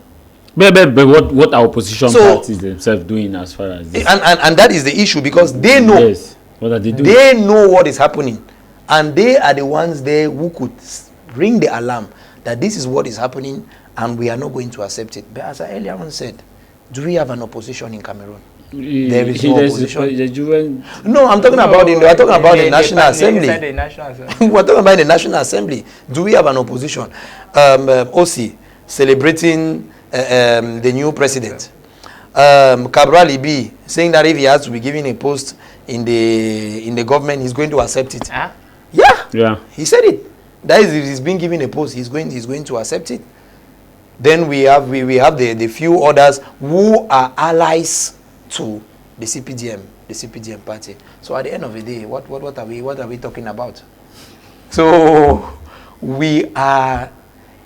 But what our opposition parties themselves doing as far as this? And that is the issue, because they know. Yes. What are they doing? They know what is happening, and they are the ones there who could ring the alarm that this is what is happening and we are not going to accept it. But as I earlier on said, do we have an opposition in Cameroon? There is no opposition. No, I'm talking about we're talking about the National Assembly. We're talking about the National Assembly. Do we have an opposition? OC celebrating the new president. Cabral Ibi saying that if he has to be given a post in the government, he's going to accept it. Huh? Yeah, he said it. That is, if he's being given a post, he's going to accept it. Then we have the few others who are allies to the CPDM party. So at the end of the day, what are we talking about? So we are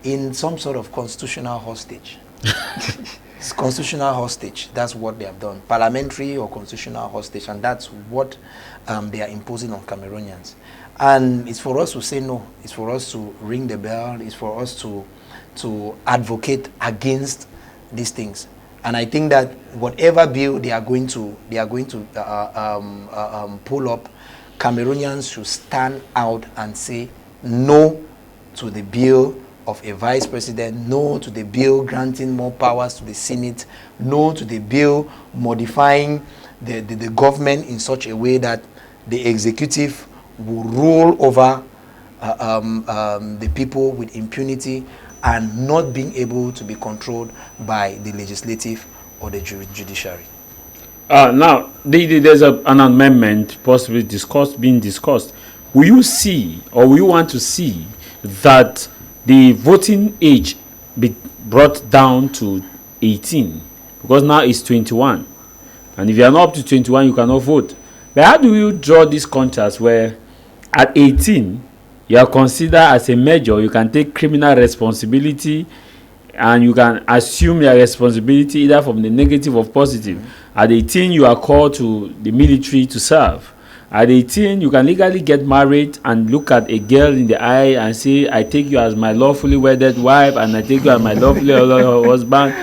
in some sort of constitutional hostage. It's constitutional hostage. That's what they have done. Parliamentary or constitutional hostage, and that's what they are imposing on Cameroonians. And it's for us to say no. It's for us to ring the bell. It's for us to advocate against these things. And I think that whatever bill they are going to pull up, Cameroonians should stand out and say no to the bill of a vice president, no to the bill granting more powers to the Senate, no to the bill modifying the government in such a way that the executive will rule over the people with impunity and not being able to be controlled by the legislative or the judiciary. Now, there's an amendment possibly being discussed. Will you see, or will you want to see, that the voting age be brought down to 18? Because now it's 21. And if you are not up to 21, you cannot vote. But how do you draw this contrast where at 18, you are considered as a major, you can take criminal responsibility, and you can assume your responsibility either from the negative or positive. At 18, you are called to the military to serve. At 18, you can legally get married and look at a girl in the eye and say, I take you as my lawfully wedded wife, and I take you as my lawfully husband.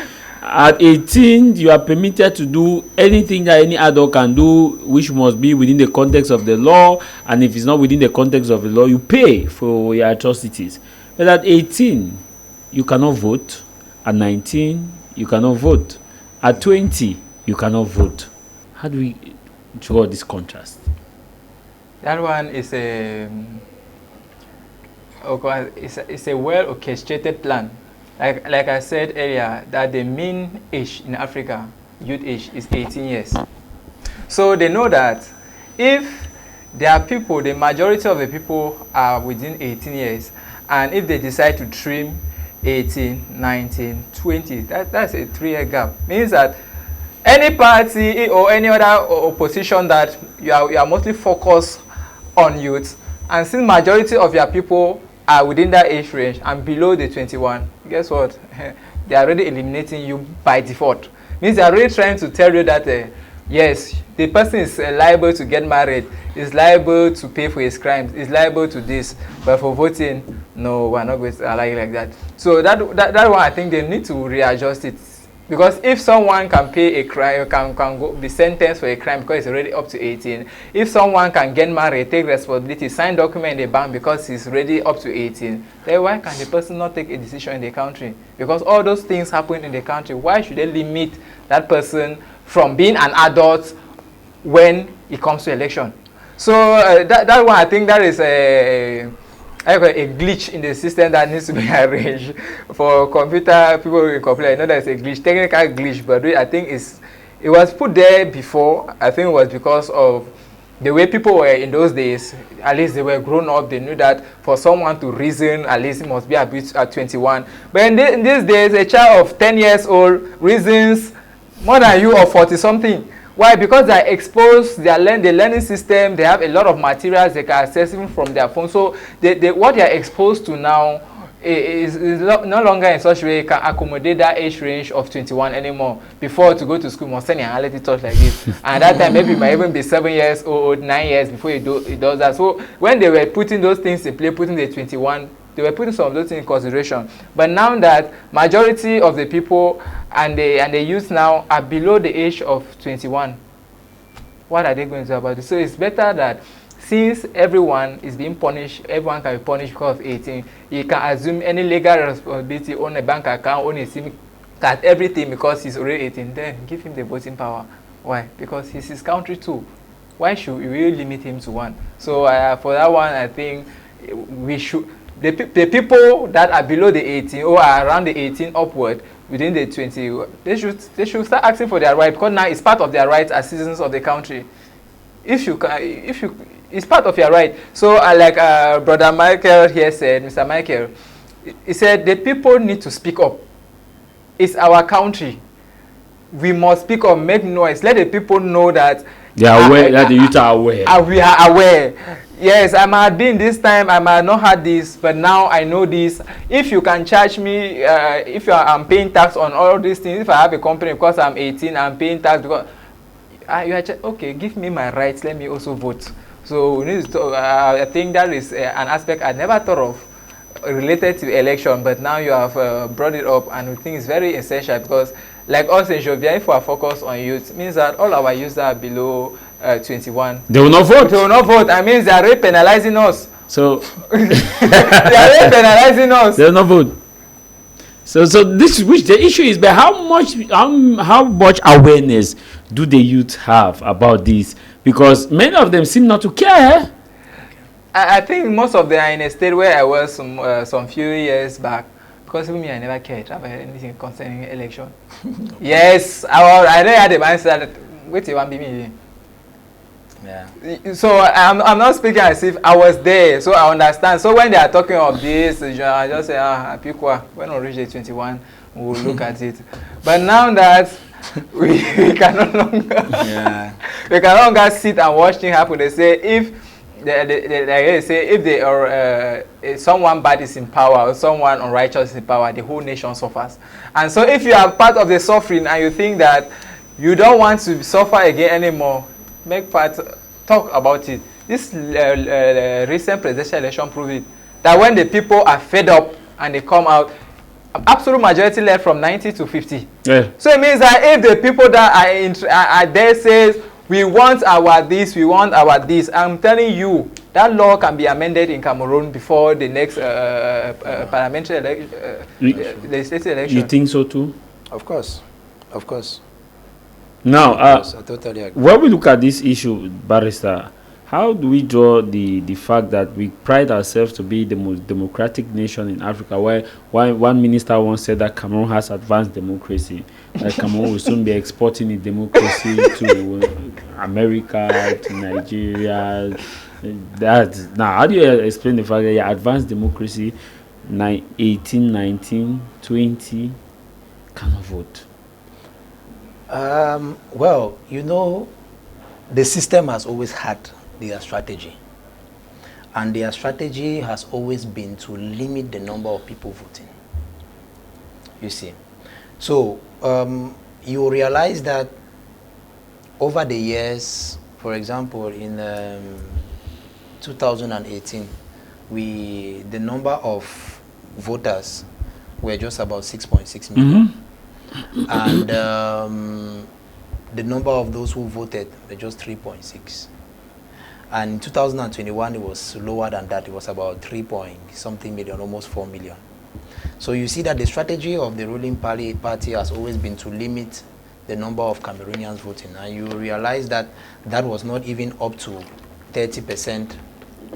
At 18, you are permitted to do anything that any adult can do, which must be within the context of the law. And if it's not within the context of the law, you pay for your atrocities. But at 18, you cannot vote. At 19, you cannot vote. At 20, you cannot vote. How do we draw this contrast? That one is a well orchestrated plan. Like I said earlier, that the mean age in Africa, youth age, is 18 years. So they know that if there are people, the majority of the people are within 18 years, and if they decide to trim 18, 19, 20. That's a 3-year gap. Means that any party or any other opposition that you are mostly focused on youth, and since majority of your people are within that age range and below the 21, guess what? They are already eliminating you by default. Means they are really trying to tell you that yes, the person is liable to get married, is liable to pay for his crimes, is liable to this, but for voting, no, we're not going to allow you like that. So that one, I think they need to readjust it. Because if someone can pay a crime, can go, be sentenced for a crime because he's already up to 18. If someone can get married, take responsibility, sign document in the bank because he's already up to 18, then why can the person not take a decision in the country? Because all those things happen in the country. Why should they limit that person from being an adult when it comes to election? So that one, I think that is a glitch in the system that needs to be arranged. For computer people in computer, I know there's a glitch, technical glitch, but I think it was put there before. I think it was because of the way people were in those days. At least they were grown up. They knew that for someone to reason, at least it must be at 21. But in these days, a child of 10 years old reasons more than you or 40 something. Why? Because they are exposed, the learning system, they have a lot of materials they can access even from their phone. So what they are exposed to now is no longer in such a way can accommodate that age range of 21 anymore. Before, to go to school, must send a reality touch like this. And at that time, maybe it might even be 7 years old, 9 years before it does that. So when they were putting those things in play, putting the 21, they were putting some of those things in consideration. But now that majority of the people and the youth now are below the age of 21, what are they going to do about it? So it's better that since everyone is being punished, everyone can be punished because of 18, you can assume any legal responsibility, own a bank account, own a SIM card, everything because he's already 18, then give him the voting power. Why? Because he's his country too. Why should we really limit him to one? So for that one, I think we should... The people that are below the 18 or are around the 18 upward within the 20, they should start asking for their right, because now it's part of their rights as citizens of the country. It's part of your right. So like Brother Michael here said, Mr. Michael, he said the people need to speak up. It's our country. We must speak up, make noise, let the people know that they are aware, that the youth are aware. We are aware. Yes, I might have been this time, I might not have this, but now I know this. If you can charge me, if I'm paying tax on all these things, if I have a company because I'm 18, I'm paying tax because you are okay, give me my rights, let me also vote. So we need to, I think that is an aspect I never thought of related to election, but now you have brought it up, and we think it's very essential because, like us in Jovian, if we are focused on youth, it means that all our youth are below 21. They will not vote. They will not vote. That means they are really penalizing us. So they are really penalizing us. They will not vote. So this, which the issue is, but how much awareness do the youth have about this? Because many of them seem not to care. I think most of them are in a state where I was some few years back. Because me, I never cared about anything concerning election. Yes, I never had the mindset that, wait, you want to be me? Yeah. So I'm not speaking as if I was there, so I understand. So when they are talking of this, I just say, people, when we reach the 21, we'll look at it. But now that we can no longer, we can no longer sit and watch things happen. They say if they say if they are someone bad is in power or someone unrighteous is in power, the whole nation suffers. And so if you are part of the suffering and you think that you don't want to suffer again anymore, make part, talk about it. This recent presidential election proved it, that when the people are fed up and they come out, absolute majority left from 90 to 50. Yeah. So it means that if the people that are there says, we want our this, we want our this, I'm telling you, that law can be amended in Cameroon before the next parliamentary legislative election. You think so too? Of course. Of course. Now, I totally agree. when we look at this issue, Barrister, how do we draw the fact that we pride ourselves to be the most democratic nation in Africa, where one minister once said that Cameroon has advanced democracy, that Cameroon will soon be exporting its democracy to America, to Nigeria. Now, how do you explain the fact that advanced democracy, 18, 19, 20 cannot vote? Well, you know, the system has always had their strategy. And their strategy has always been to limit the number of people voting. You see. So, you realize that over the years, for example, in 2018, the number of voters were just about 6.6 million. And the number of those who voted were just 3.6. And in 2021, it was lower than that. It was about 3-point-something million, almost 4 million. So you see that the strategy of the ruling party has always been to limit the number of Cameroonians voting. And you realize that that was not even up to 30%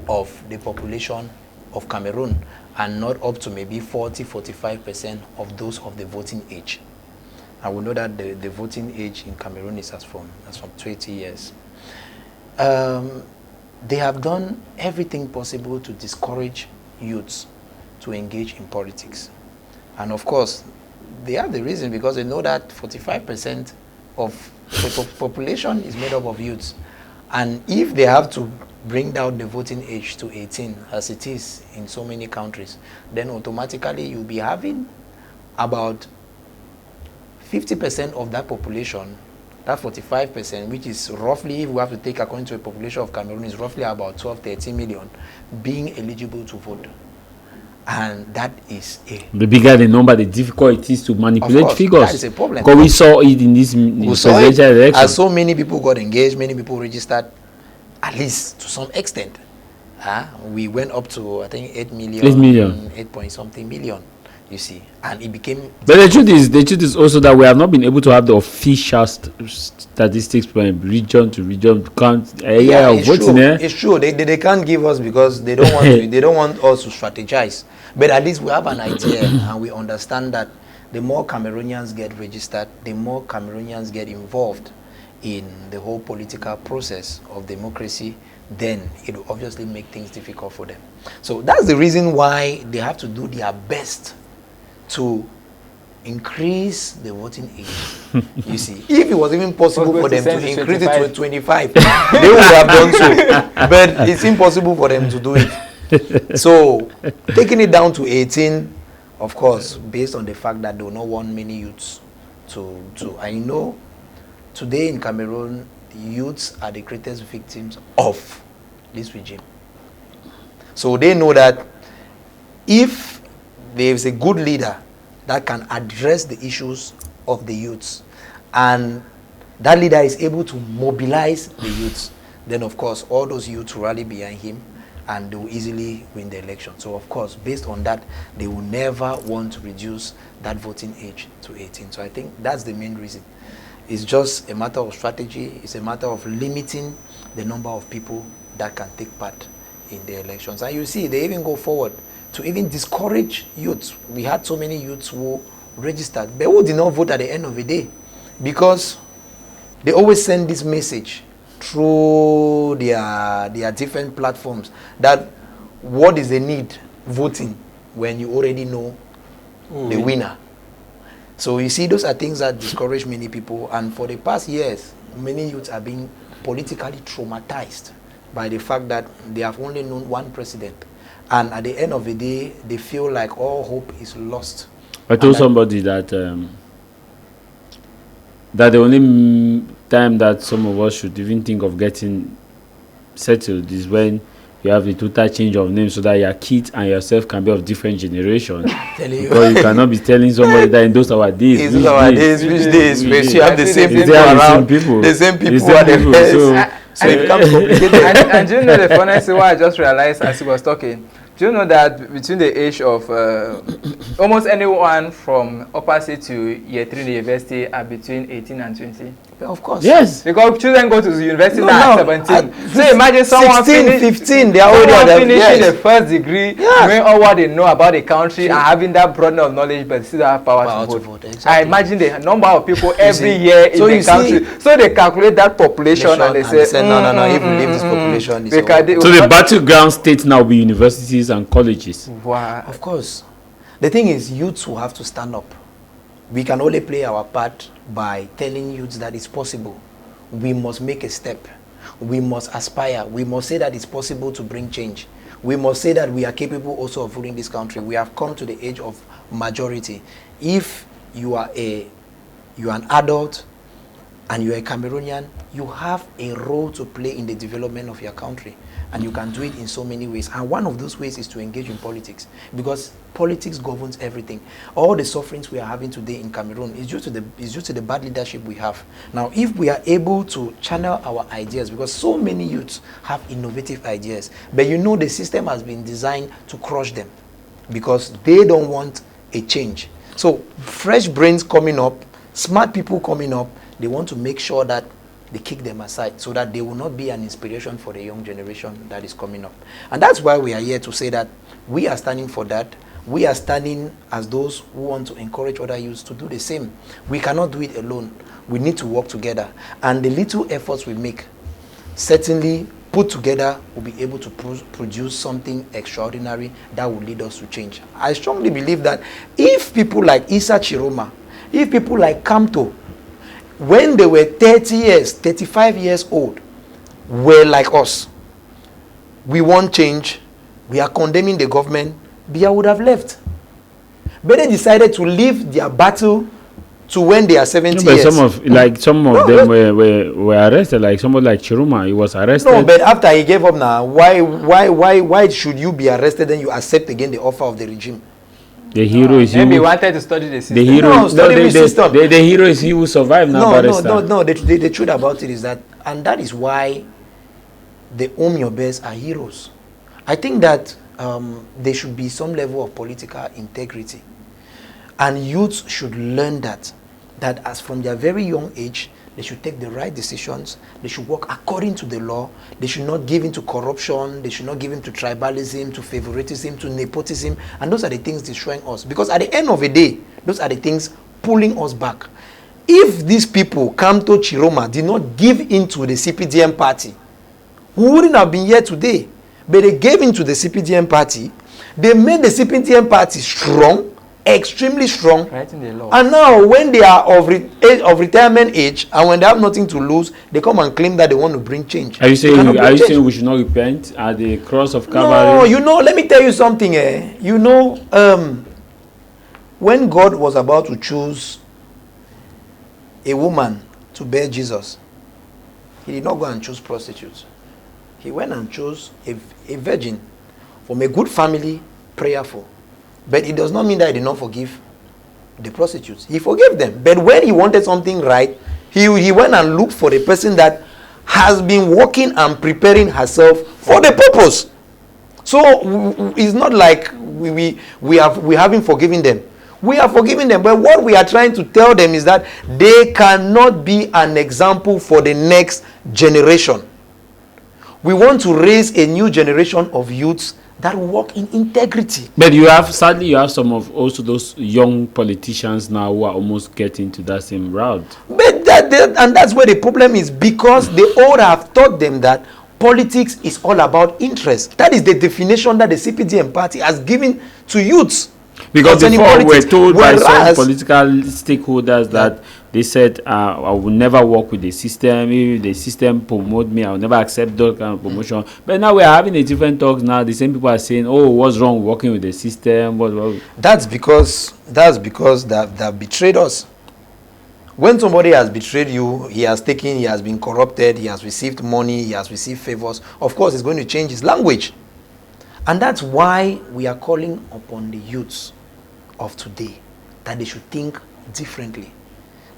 of the population of Cameroon, and not up to maybe 40-45% of those of the voting age. And we know that the voting age in Cameroon is as from 20 years. They have done everything possible to discourage youths to engage in politics. And of course, they have the reason, because they know that 45% of the population is made up of youths. And if they have to bring down the voting age to 18, as it is in so many countries, then automatically you'll be having about 50% of that population, that 45%, which is roughly, if we have to take according to a population of Cameroon, is roughly about 12-13 million, being eligible to vote. And that is the bigger the number, the difficult it is to manipulate figures. That is a problem. Because we saw it in this presidential election. As so many people got engaged, many people registered, at least to some extent. We went up to, I think, 8 million. 8 point something million, you see. And it became... But the truth is also that we have not been able to have the official statistics from region to region count area of voting. It's true. They can't give us, because they don't want to, they don't want us to strategize. But at least we have an idea, and we understand that the more Cameroonians get registered, the more Cameroonians get involved in the whole political process of democracy, then it will obviously make things difficult for them. So that's the reason why they have to do their best to increase the voting age. You see, if it was even possible for them to increase it to 25, they would have done so. But it's impossible for them to do it. So taking it down to 18, of course, based on the fact that they will not want many youths to I know today in Cameroon, youths are the greatest victims of this regime. So they know that if there is a good leader that can address the issues of the youths, and that leader is able to mobilize the youths, then of course all those youths rally behind him, and they will easily win the election. So of course, based on that, they will never want to reduce that voting age to 18. So I think that's the main reason. It's just a matter of strategy. It's a matter of limiting the number of people that can take part in the elections. And you see, they even go forward to even discourage youths. We had so many youths who registered, but who did not vote at the end of the day, because they always send this message through their different platforms that what is the need voting when you already know the winner. So you see, those are things that discourage many people, and for the past years, many youths are being politically traumatized by the fact that they have only known one president, and at the end of the day, they feel like all hope is lost. I told somebody that that the only time that some of us should even think of getting settled is when you have a total change of name, so that your kids and yourself can be of different generations. Because you cannot be telling somebody that in those our days. Which days? You have the same people around. The same people are the so it becomes complicated. And do you know the funny thing? What I just realized as he was talking. Do you know that between the age of almost anyone from upper C to year 3 university are between 18 and 20? Of course. Yes. Because children go to the university No, now no, at 17. at So imagine someone 16, 15, they are already someone at the- finishing yes. the first degree, Yeah. knowing all what they know about the country and having that broadening of knowledge, but still have power to vote. exactly. I imagine the number of people every see? year in So the you see- country. So they calculate that population and they say, no, if we leave this population, it's because they- So the battleground states now be universities and colleges. Wow. Of course. The thing is, youths will have to stand up. We can only play our part by telling youths that it's possible. We must make a step. We must aspire. We must say that it's possible to bring change. We must say that we are capable also of ruling this country. We have come to the age of majority. If you are an adult and you are a Cameroonian, you have a role to play in the development of your country. And you can do it in so many ways. And one of those ways is to engage in politics. Because politics governs everything. All the sufferings we are having today in Cameroon is due to the bad leadership we have. Now, if we are able to channel our ideas, because so many youths have innovative ideas, but you know the system has been designed to crush them because they don't want a change. So fresh brains coming up, smart people coming up, they want to make sure that they kick them aside so that they will not be an inspiration for the young generation that is coming up. And that's why we are here to say that we are standing for that. We are standing as those who want to encourage other youths to do the same. We cannot do it alone. We need to work together. And the little efforts we make, certainly put together, will be able to produce something extraordinary that will lead us to change. I strongly believe that if people like Issa Chiroma, if people like Kamto, when they were 30 years, 35 years old, were like us, we want change, we are condemning the government, Biya would have left. But they decided to leave their battle to when they are 70 But years. some of them were arrested. Like someone like Chiruma, he was arrested. No, but after he gave up now, why should you be arrested and you accept again the offer of the regime? The hero is Maybe who. wanted to study the system. The hero. No, study the system. The hero is he who survived now. No. The truth about it is that, and that is why the Omiobes are heroes. I think that there should be some level of political integrity, and youths should learn that as from their very young age, they should take the right decisions. They should work according to the law. They should not give in to corruption. They should not give in to tribalism, to favoritism, to nepotism. And those are the things destroying us. Because at the end of the day, those are the things pulling us back. If these people, Kamto Chiroma, did not give in to the CPDM party, we wouldn't have been here today. But they gave in to the CPDM party. They made the CPDM party strong, extremely strong. Writing the law. And now when they are of retirement age and when they have nothing to lose, they come and claim that they want to bring change. Are you saying They cannot bring change. we should not repent at the cross of No, Calvary? let me tell you something. When God was about to choose a woman to bear Jesus, he did not go and choose prostitutes. He went and chose a virgin from a good family, prayerful. But it does not mean that he did not forgive the prostitutes. He forgave them. But when he wanted something right, he went and looked for the person that has been working and preparing herself for the purpose. So it's not like we haven't forgiven them. We are forgiving them. But what we are trying to tell them is that they cannot be an example for the next generation. We want to raise a new generation of youths that work in integrity. But sadly you have some of also those young politicians now who are almost getting to that same route. But that's where the problem is, because they all have taught them that politics is all about interest. That is the definition that the CPDM party has given to youths. Because before we were told by some Whereas- political stakeholders that they said, I will never work with the system. If the system promote me, I will never accept that kind of promotion. But now we are having a different talk now. The same people are saying, oh, what's wrong working with the system? That's because they've betrayed us. When somebody has betrayed you, he has been corrupted, he has received money, he has received favors, of course he's going to change his language. And that's why we are calling upon the youths of today that they should think differently.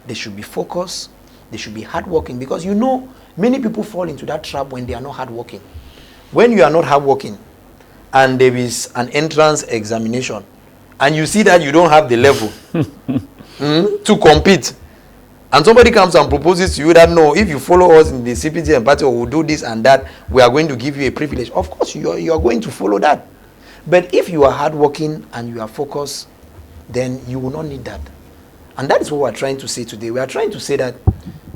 They should be focused, they should be hardworking, because many people fall into that trap when they are not hardworking. When you are not hardworking and there is an entrance examination and you see that you don't have the level to compete, and somebody comes and proposes to you that no, if you follow us in the CPGM party or we'll do this and that, we are going to give you a privilege. Of course, you are going to follow that. But if you are hardworking and you are focused, then you will not need that. And that is what we're trying to say today. We are trying to say that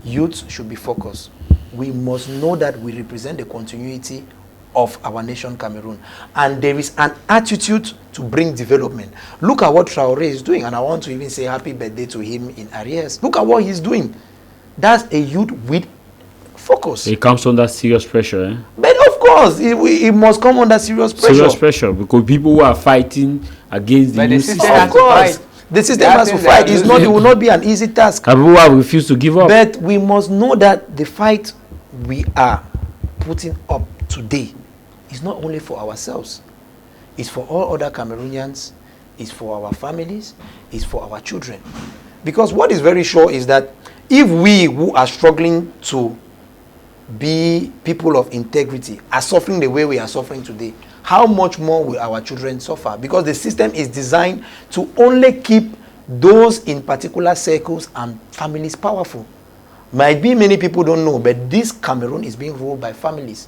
youth should be focused. We must know that we represent the continuity of our nation, Cameroon. And there is an attitude to bring development. Look at what Traoré is doing. And I want to even say happy birthday to him in arrears. Look at what he's doing. That's a youth with focus. It comes under serious pressure. Eh? But of course, it must come under serious pressure. Serious pressure, because people who are fighting against the new system. Of course. The system has to fight. It will not be an easy task. And people have refused to give up. But we must know that the fight we are putting up today is not only for ourselves. It's for all other Cameroonians. It's for our families. It's for our children. Because what is very sure is that if we who are struggling to be people of integrity are suffering the way we are suffering today, how much more will our children suffer? Because the system is designed to only keep those in particular circles and families powerful. Might be many people don't know, but this Cameroon is being ruled by families.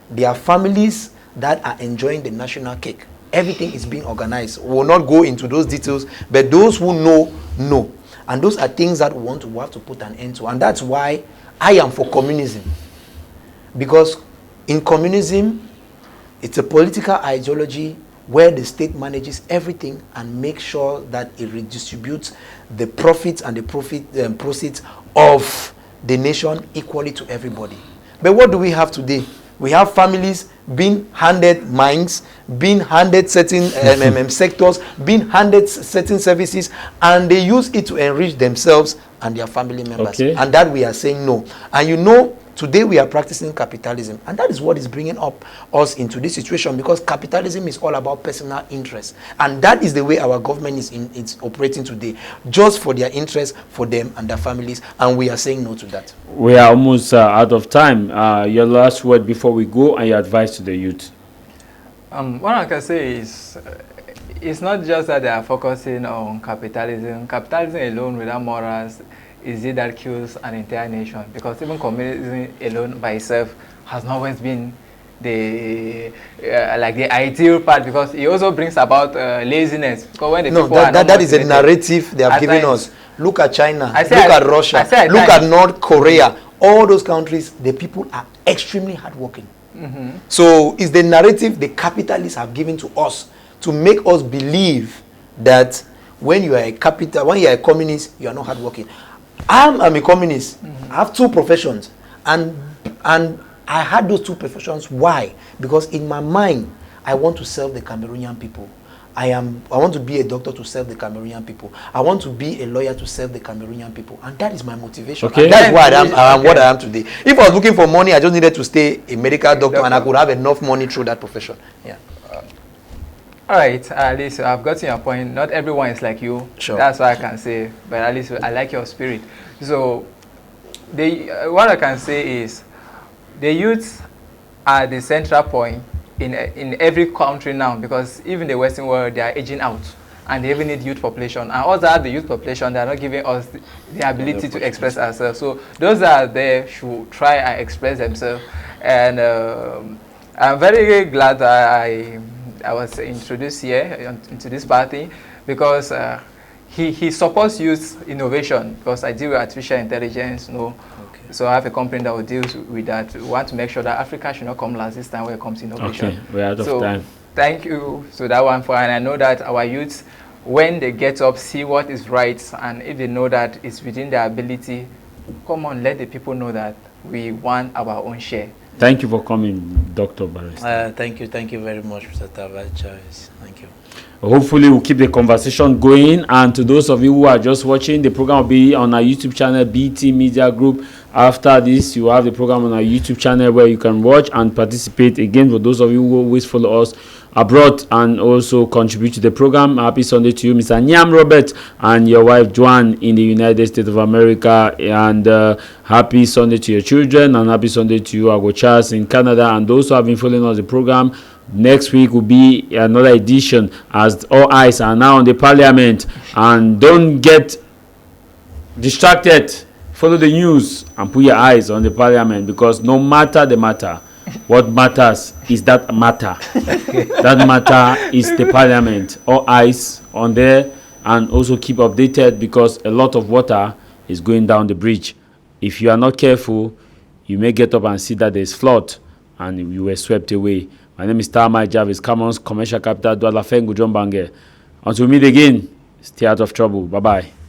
There are families that are enjoying the national cake. Everything is being organized. We will not go into those details, but those who know. And those are things that we have to put an end to. And that's why I am for communism. Because in communism, it's a political ideology where the state manages everything and makes sure that it redistributes the profits and the proceeds of the nation equally to everybody. But what do we have today? We have families being handed mines, being handed certain sectors, being handed certain services, and they use it to enrich themselves and their family members. Okay. And that we are saying no. And you know, today we are practicing capitalism, and that is what is bringing up us into this situation, because capitalism is all about personal interest, and that is the way our government is operating today, just for their interest, for them and their families, and we are saying no to that. We are almost out of time. Your last word before we go, and your advice to the youth. What I can say is, it's not just that they are focusing on capitalism. Capitalism alone without morals is it that kills an entire nation, because even communism alone by itself has not always been the the ideal part, because it also brings about laziness. Because when the that is a narrative they have given us. Look at China, look at Russia, look at North Korea. All those countries, the people are extremely hardworking. So it's the narrative the capitalists have given to us to make us believe that when you are a communist, you are not hardworking. I'm a communist. I have two professions, and I had those two professions. Why? Because in my mind, I want to serve the Cameroonian people. I want to be a doctor to serve the Cameroonian people. I want to be a lawyer to serve the Cameroonian people, and that is my motivation. Okay. And that's why I am what I am today. If I was looking for money, I just needed to stay a medical doctor, and I could have enough money through that profession. Yeah. All right, at least I've gotten your point. Not everyone is like you. Sure. That's what I can say. But at least I like your spirit. So, what I can say is, the youth are the central point in every country now, because even the Western world, they are aging out, and they even need youth population. And also the youth population, they are not giving us the ability to express ourselves. So those that are there should try and express themselves. And I'm very glad that I was introduced here into this party, because he supports youth innovation, because I deal with artificial intelligence, so I have a company that will deal with that. We want to make sure that Africa should not come last this time when it comes to innovation. Okay, we're out of time. Thank you to that one and I know that our youth, when they get up, see what is right, and if they know that it's within their ability, come on, let the people know that we want our own share. Thank you for coming, Dr. Barrister. Thank you very much, Mr. Tah Mai Javis. Thank you. Hopefully we'll keep the conversation going, and to those of you who are just watching, the program will be on our YouTube channel, BT Media Group. After this, you have the program on our YouTube channel where you can watch and participate. Again, for those of you who always follow us abroad and also contribute to the program, happy Sunday to you, Mr. Nyam Robert, and your wife Joanne in the United States of America, and happy Sunday to your children, and happy Sunday to you, Ago Charles in Canada, and those who have been following us the program. Next week will be another edition, as all eyes are now on the parliament, and don't get distracted follow the news and put your eyes on the parliament, because no matter the matter, what matters is that matter. That matter is the parliament. All eyes on there, and also keep updated, because a lot of water is going down the bridge. If you are not careful, you may get up and see that there's flood and you were swept away. My name is Tah Mai Javis, Cameroon's commercial capital, Douala Fengu, John Bange. Until we meet again, stay out of trouble. Bye-bye.